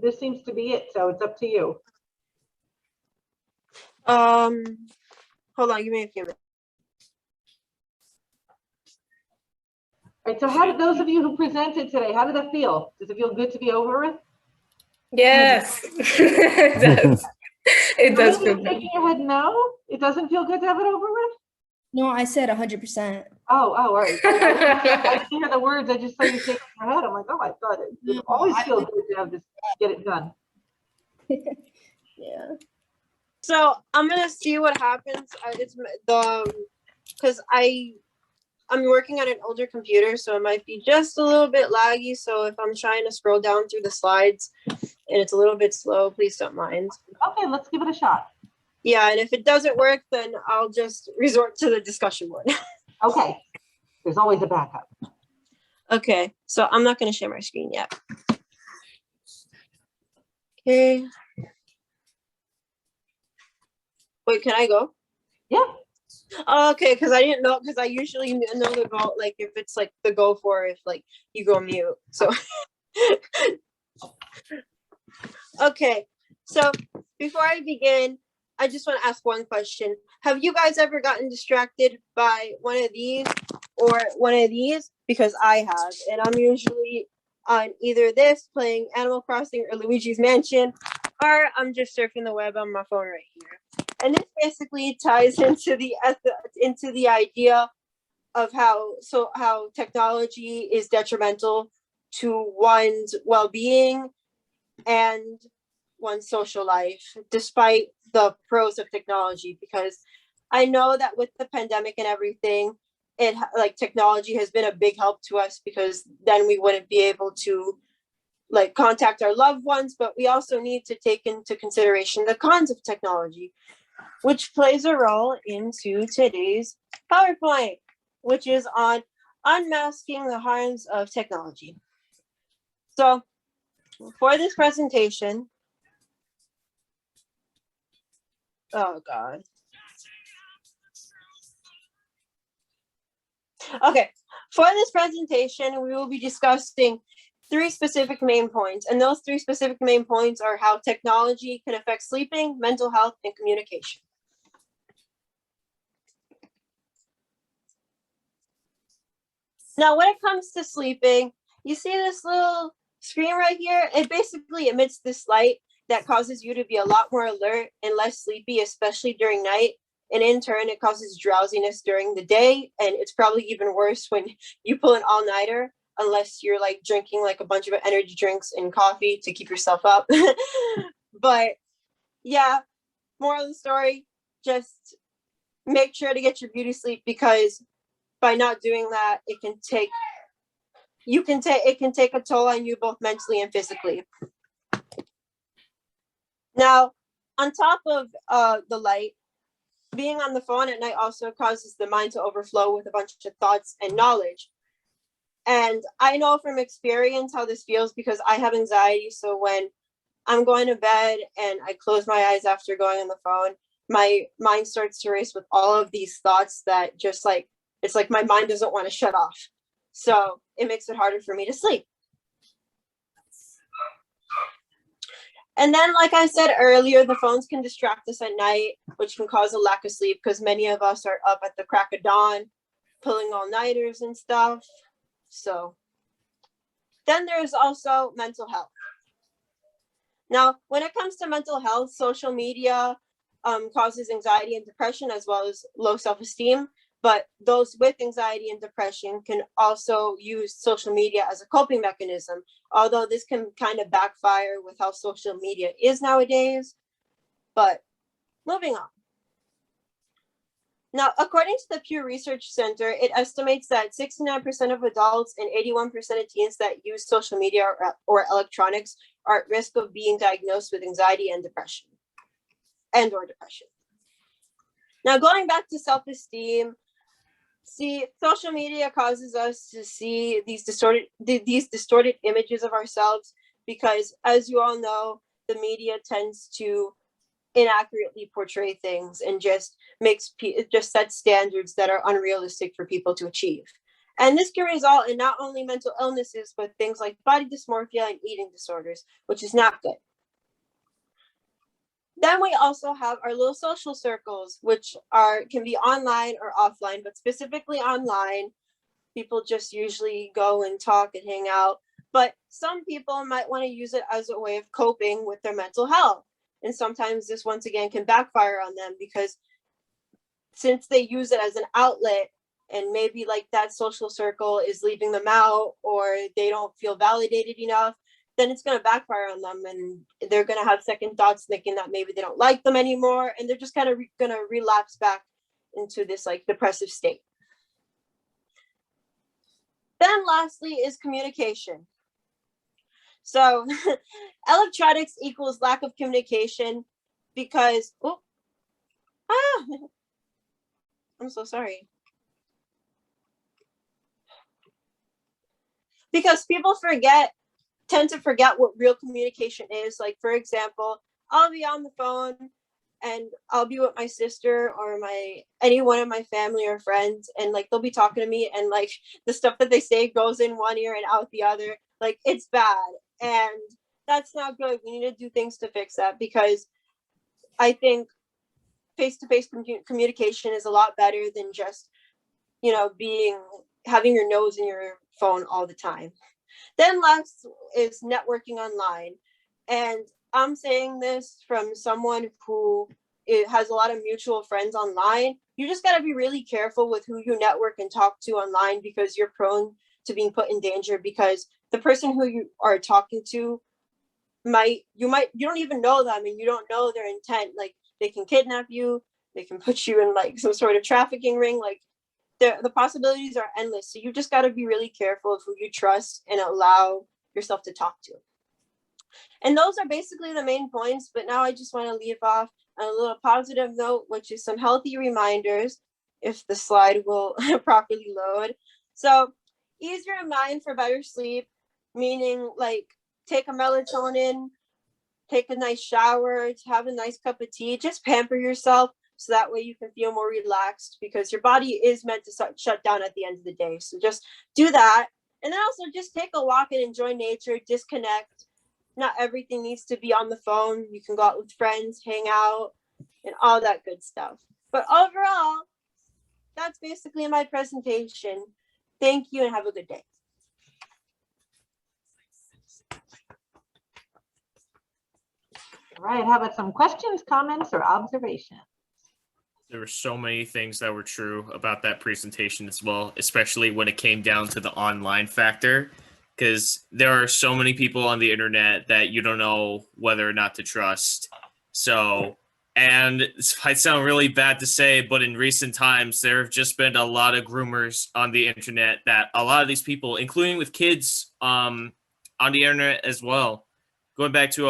this seems to be it, so it's up to you. Hold on, give me a few minutes. All right, so how did those of you who presented today, how did that feel? Does it feel good to be over with? Yes, it does. It does feel good. Shaking your head no? It doesn't feel good to have it over with? No, I said 100%. Oh, all right. I didn't hear the words. I just saw you shaking your head. I'm like, oh, I thought it always feels good to have this, get it done. Yeah. So I'm gonna see what happens. It's the because I'm working on an older computer, so it might be just a little bit laggy. So if I'm trying to scroll down through the slides and it's a little bit slow, please don't mind. Okay, let's give it a shot. Yeah, and if it doesn't work, then I'll just resort to the discussion board. Okay, there's always a backup. Okay, so I'm not gonna share my screen yet. Okay. Wait, can I go? Yeah. Okay, because I didn't know, because I usually know the go, like if it's like the go for if like you go mute. So okay, so before I begin, I just want to ask one question. Have you guys ever gotten distracted by one of these or one of these? Because I have, and I'm usually on either this, playing Animal Crossing or Luigi's Mansion, or I'm just surfing the web on my phone right here. And this basically ties into the idea of how technology is detrimental to one's well-being and one's social life, despite the pros of technology. Because I know that with the pandemic and everything, like technology has been a big help to us, because then we wouldn't be able to like contact our loved ones, but we also need to take into consideration the cons of technology, which plays a role into today's PowerPoint, which is on unmasking the harms of technology. So for this presentation, oh God. Okay, for this presentation, we will be discussing 3 specific main points, and those 3 specific main points are how technology can affect sleeping, mental health, and communication. Now, when it comes to sleeping, you see this little screen right here? It basically emits this light that causes you to be a lot more alert and less sleepy, especially during night. And in turn, it causes drowsiness during the day. And it's probably even worse when you pull an all-nighter, unless you're like drinking like a bunch of energy drinks and coffee to keep yourself up. But yeah, moral of the story, just make sure to get your beauty sleep, because by not doing that, it can take a toll on you both mentally and physically. Now, on top of the light, being on the phone at night also causes the mind to overflow with a bunch of thoughts and knowledge. And I know from experience how this feels, because I have anxiety. So when I'm going to bed and I close my eyes after going on the phone, my mind starts to race with all of these thoughts that just like, it's like my mind doesn't want to shut off. So it makes it harder for me to sleep. And then, like I said earlier, the phones can distract us at night, which can cause a lack of sleep, because many of us are up at the crack of dawn, pulling all-nighters and stuff. So then there's also mental health. Now, when it comes to mental health, social media causes anxiety and depression, as well as low self-esteem. But those with anxiety and depression can also use social media as a coping mechanism, although this can kind of backfire with how social media is nowadays. But moving on. Now, according to the Pew Research Center, it estimates that 69% of adults and 81% of teens that use social media or electronics are at risk of being diagnosed with anxiety and depression, or depression. Now, going back to self-esteem, see, social media causes us to see these distorted images of ourselves, because as you all know, the media tends to inaccurately portray things and just just sets standards that are unrealistic for people to achieve. And this can result in not only mental illnesses, but things like body dysmorphia and eating disorders, which is not good. Then we also have our little social circles, which can be online or offline, but specifically online. People just usually go and talk and hang out. But some people might want to use it as a way of coping with their mental health. And sometimes this, once again, can backfire on them, because since they use it as an outlet, and maybe like that social circle is leaving them out, or they don't feel validated enough, then it's going to backfire on them, and they're going to have second thoughts thinking that maybe they don't like them anymore, and they're just kind of going to relapse back into this like depressive state. Then lastly is communication. So electronics equals lack of communication, because I'm so sorry. Because people tend to forget what real communication is. Like, for example, I'll be on the phone and I'll be with my sister or any one of my family or friends, and like they'll be talking to me, and like the stuff that they say goes in one ear and out the other. Like, it's bad, and that's not good. We need to do things to fix that, because I think face-to-face communication is a lot better than just, having your nose in your phone all the time. Then last is networking online. And I'm saying this from someone who has a lot of mutual friends online. You just got to be really careful with who you network and talk to online, because you're prone to being put in danger, because the person who you are talking to you don't even know them, and you don't know their intent. Like, they can kidnap you, they can put you in like some sort of trafficking ring. Like, the possibilities are endless. So you just got to be really careful of who you trust and allow yourself to talk to. And those are basically the main points. But now I just want to leave off on a little positive note, which is some healthy reminders, if the slide will properly load. So ease your mind for better sleep, meaning like take a melatonin, take a nice shower, have a nice cup of tea, just pamper yourself. So that way you can feel more relaxed, because your body is meant to shut down at the end of the day. So just do that. And then also just take a walk and enjoy nature, disconnect. Not everything needs to be on the phone. You can go out with friends, hang out, and all that good stuff. But overall, that's basically my presentation. Thank you and have a good day. All right, how about some questions, comments, or observations? There were so many things that were true about that presentation as well, especially when it came down to the online factor, because there are so many people on the internet that you don't know whether or not to trust. So, and it might sound really bad to say, but in recent times, there have just been a lot of groomers on the internet that a lot of these people, including with kids on the internet as well, going back to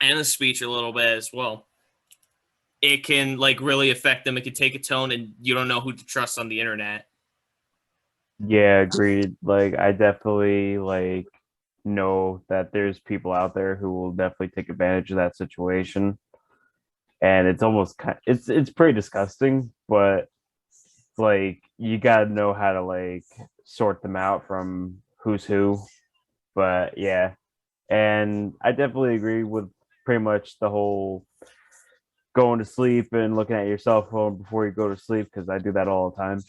Anna's speech a little bit as well, it can like really affect them. It can take a tone, and you don't know who to trust on the internet. Yeah, agreed. Like, I definitely like know that there's people out there who will definitely take advantage of that situation, and it's almost it's pretty disgusting. But like, you gotta know how to like sort them out from who's who. But yeah, and I definitely agree with pretty much the whole going to sleep and looking at your cell phone before you go to sleep, because I do that all the time.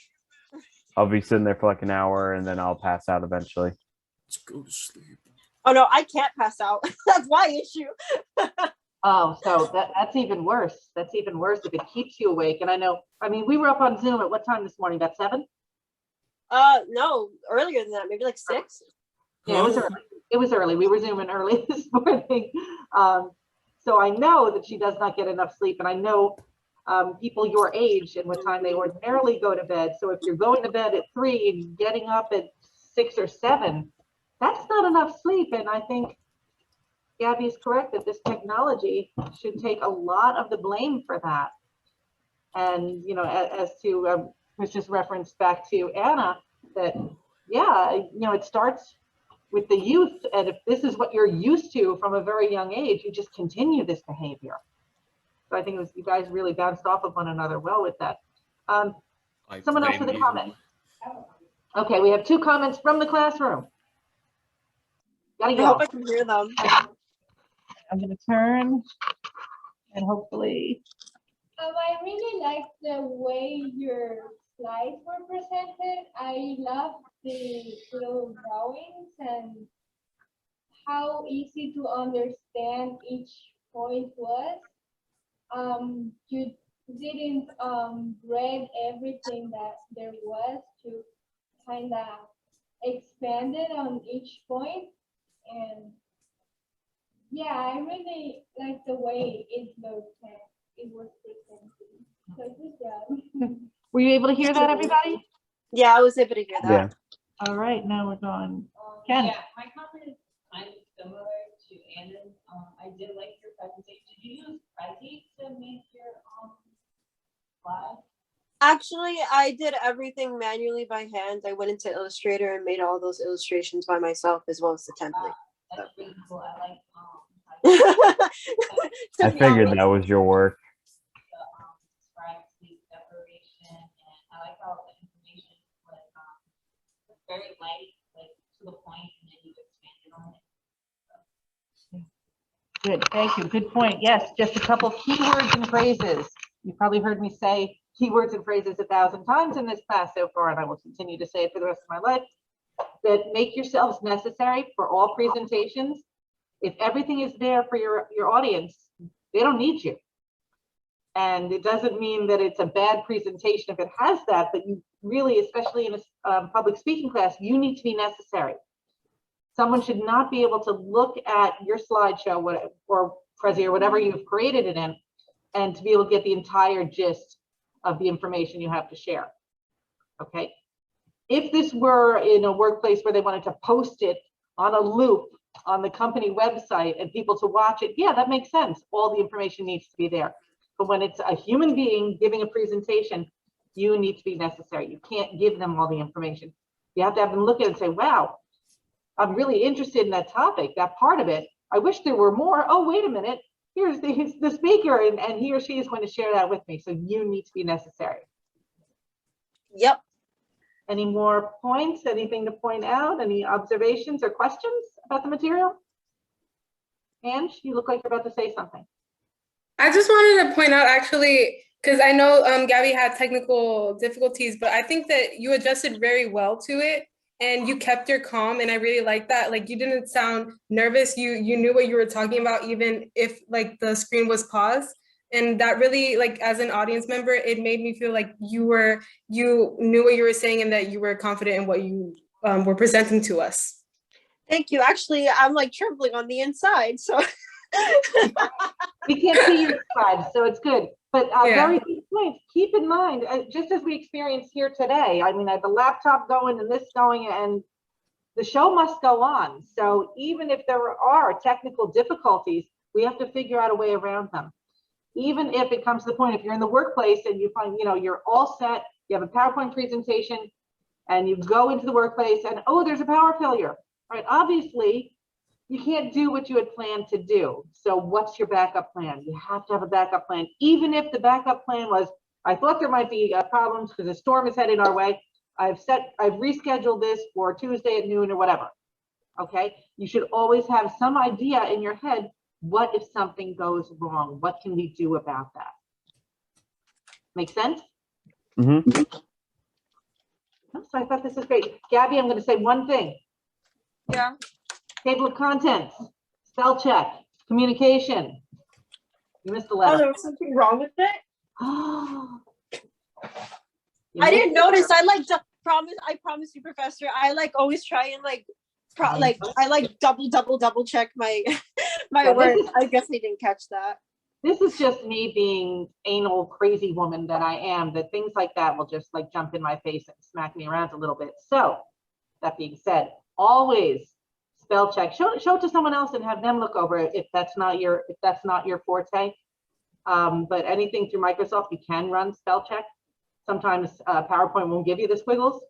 I'll be sitting there for like an hour and then I'll pass out eventually. Let's go to sleep. Oh no, I can't pass out. That's my issue. Oh, so that's even worse. That's even worse if it keeps you awake. And I mean, we were up on Zoom at what time this morning? About 7? No, earlier than that, maybe like 6. Yeah, it was early. It was early. We were Zooming early this morning. So I know that she does not get enough sleep, and I know people your age and what time they ordinarily go to bed. So if you're going to bed at 3 and getting up at 6 or 7, that's not enough sleep. And I think Gabby is correct that this technology should take a lot of the blame for that. And, as to, was just referenced back to Anna, that, yeah, it starts with the youth, and if this is what you're used to from a very young age, you just continue this behavior. So I think it was, you guys really bounced off of one another well with that. Someone else with a comment? Okay, we have 2 comments from the classroom. Gotta I go. hope I can hear them. I'm gonna turn and hopefully. I really like the way your slides were presented. I love the little drawings and how easy to understand each point was. You didn't read everything that there was to kind of expand it on each point. And yeah, I really like the way it looked and it was presented. So good job. Were you able to hear that, everybody? Yeah, I was able to hear that. Yeah. All right, now we're going. Ken? Yeah, my comment is kind of similar to Anna's. I did like your presentation. Did you use Prezi to make your slide? Actually, I did everything manually by hand. I went into Illustrator and made all those illustrations by myself as well as the template. That's really cool. I like I figured that was your work. scribe sleep separation, and I like how the information was very light, like to the point, and then you expanded on it. Good, thank you. Good point. Yes, just a couple keywords and phrases. You probably heard me say keywords and phrases 1,000 times in this class so far, and I will continue to say it for the rest of my life. That make yourselves necessary for all presentations. If everything is there for your audience, they don't need you. And it doesn't mean that it's a bad presentation if it has that, but you really, especially in a public speaking class, you need to be necessary. Someone should not be able to look at your slideshow or Prezi or whatever you've created it in, and to be able to get the entire gist of the information you have to share. Okay. If this were in a workplace where they wanted to post it on a loop on the company website and people to watch it, yeah, that makes sense. All the information needs to be there. But when it's a human being giving a presentation, you need to be necessary. You can't give them all the information. You have to have them look at it and say, wow, I'm really interested in that topic, that part of it. I wish there were more. Oh, wait a minute. Here's the speaker, and he or she is going to share that with me. So you need to be necessary. Yep. Any more points? Anything to point out? Any observations or questions about the material? Ange, you look like you're about to say something. I just wanted to point out actually, because I know Gabby had technical difficulties, but I think that you adjusted very well to it and you kept your calm, and I really like that. Like, you didn't sound nervous. You knew what you were talking about, even if like the screen was paused. And that really, like, as an audience member, it made me feel like you knew what you were saying and that you were confident in what you were presenting to us. Thank you. Actually, I'm like trembling on the inside, so. We can't see your slides, so it's good. But Yeah. Very good point. Keep in mind, just as we experienced here today, I mean, I have the laptop going and this going, and the show must go on. So even if there are technical difficulties, we have to figure out a way around them. Even if it comes to the point, if you're in the workplace and you find, you're all set, you have a PowerPoint presentation, and you go into the workplace and, oh, there's a power failure, right? Obviously, you can't do what you had planned to do. So what's your backup plan? You have to have a backup plan. Even if the backup plan was, I thought there might be problems because a storm is headed our way. I've rescheduled this for Tuesday at noon or whatever. Okay. You should always have some idea in your head. What if something goes wrong? What can we do about that? Make sense? Mm-hmm. So I thought this is great. Gabby, I'm going to say one thing. Yeah. Table of contents, spell check, communication. You missed a Oh, letter. there was something wrong with it? Oh. I didn't notice. I promise you, Professor. I like always try and I double check my words. I guess I didn't catch that. This is just me being anal crazy woman that I am, that things like that will just like jump in my face and smack me around a little bit. So that being said, always spell check. Show it to someone else and have them look over it if that's not your forte. But anything through Microsoft, you can run spell check. Sometimes PowerPoint won't give you the squiggles,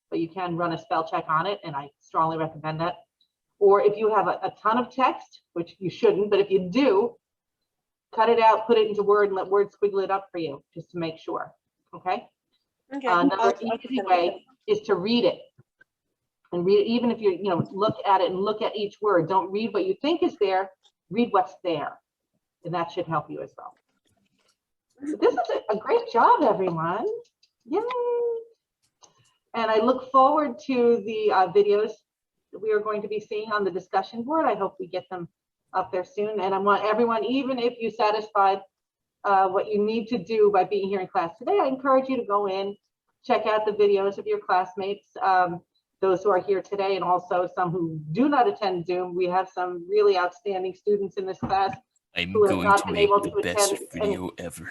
but you can run a spell check on it, and I strongly recommend that. Or if you have a ton of text, which you shouldn't, but if you do, cut it out, put it into Word, and let Word squiggle it up for you, just to make sure, okay? Okay. Another easy way is to read it. And read it, even if you look at it and look at each word. Don't read what you think is there, read what's there. And that should help you as well. So this is a great job, everyone. Yay! And I look forward to the videos that we are going to be seeing on the discussion board. I hope we get them up there soon. And I want everyone, even if you satisfied what you need to do by being here in class today, I encourage you to go in, check out the videos of your classmates, those who are here today, and also some who do not attend Zoom. We have some really outstanding students in this class. I'm who have going not to been make able the to best attend video ever.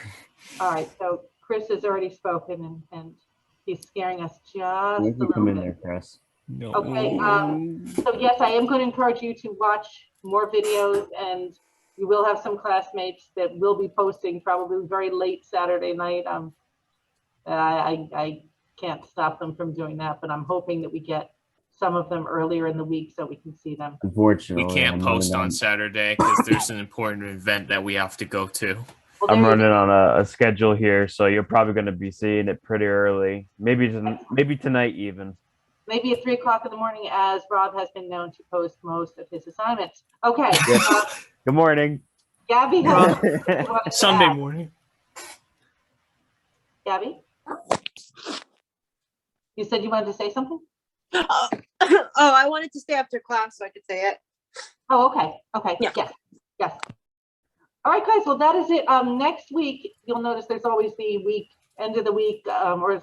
All right, so Chris has already spoken, and he's scaring us just a You can little come in bit. there, Chris. No. Okay, so yes, I am going to encourage you to watch more videos, and you will have some classmates that will be posting probably very late Saturday night. I can't stop them from doing that, but I'm hoping that we get some of them earlier in the week so we can see them. Unfortunately, We can't I'm post running on Saturday because there's an important event that we have to go to. Well, I'm there you running go. on a schedule here, so you're probably going to be seeing it pretty early. Maybe tonight even. Maybe at 3 o'clock in the morning, as Rob has been known to post most of his assignments. Okay. Good morning. Gabby has something she wanted to Sunday add. morning. Gabby? You said you wanted to say something? Oh, I wanted to stay after class so I could say it. Oh, okay. Okay. Yeah. Yes. Yes. All right, guys. Well, that is it. Next week, you'll notice there's always the end of the week, or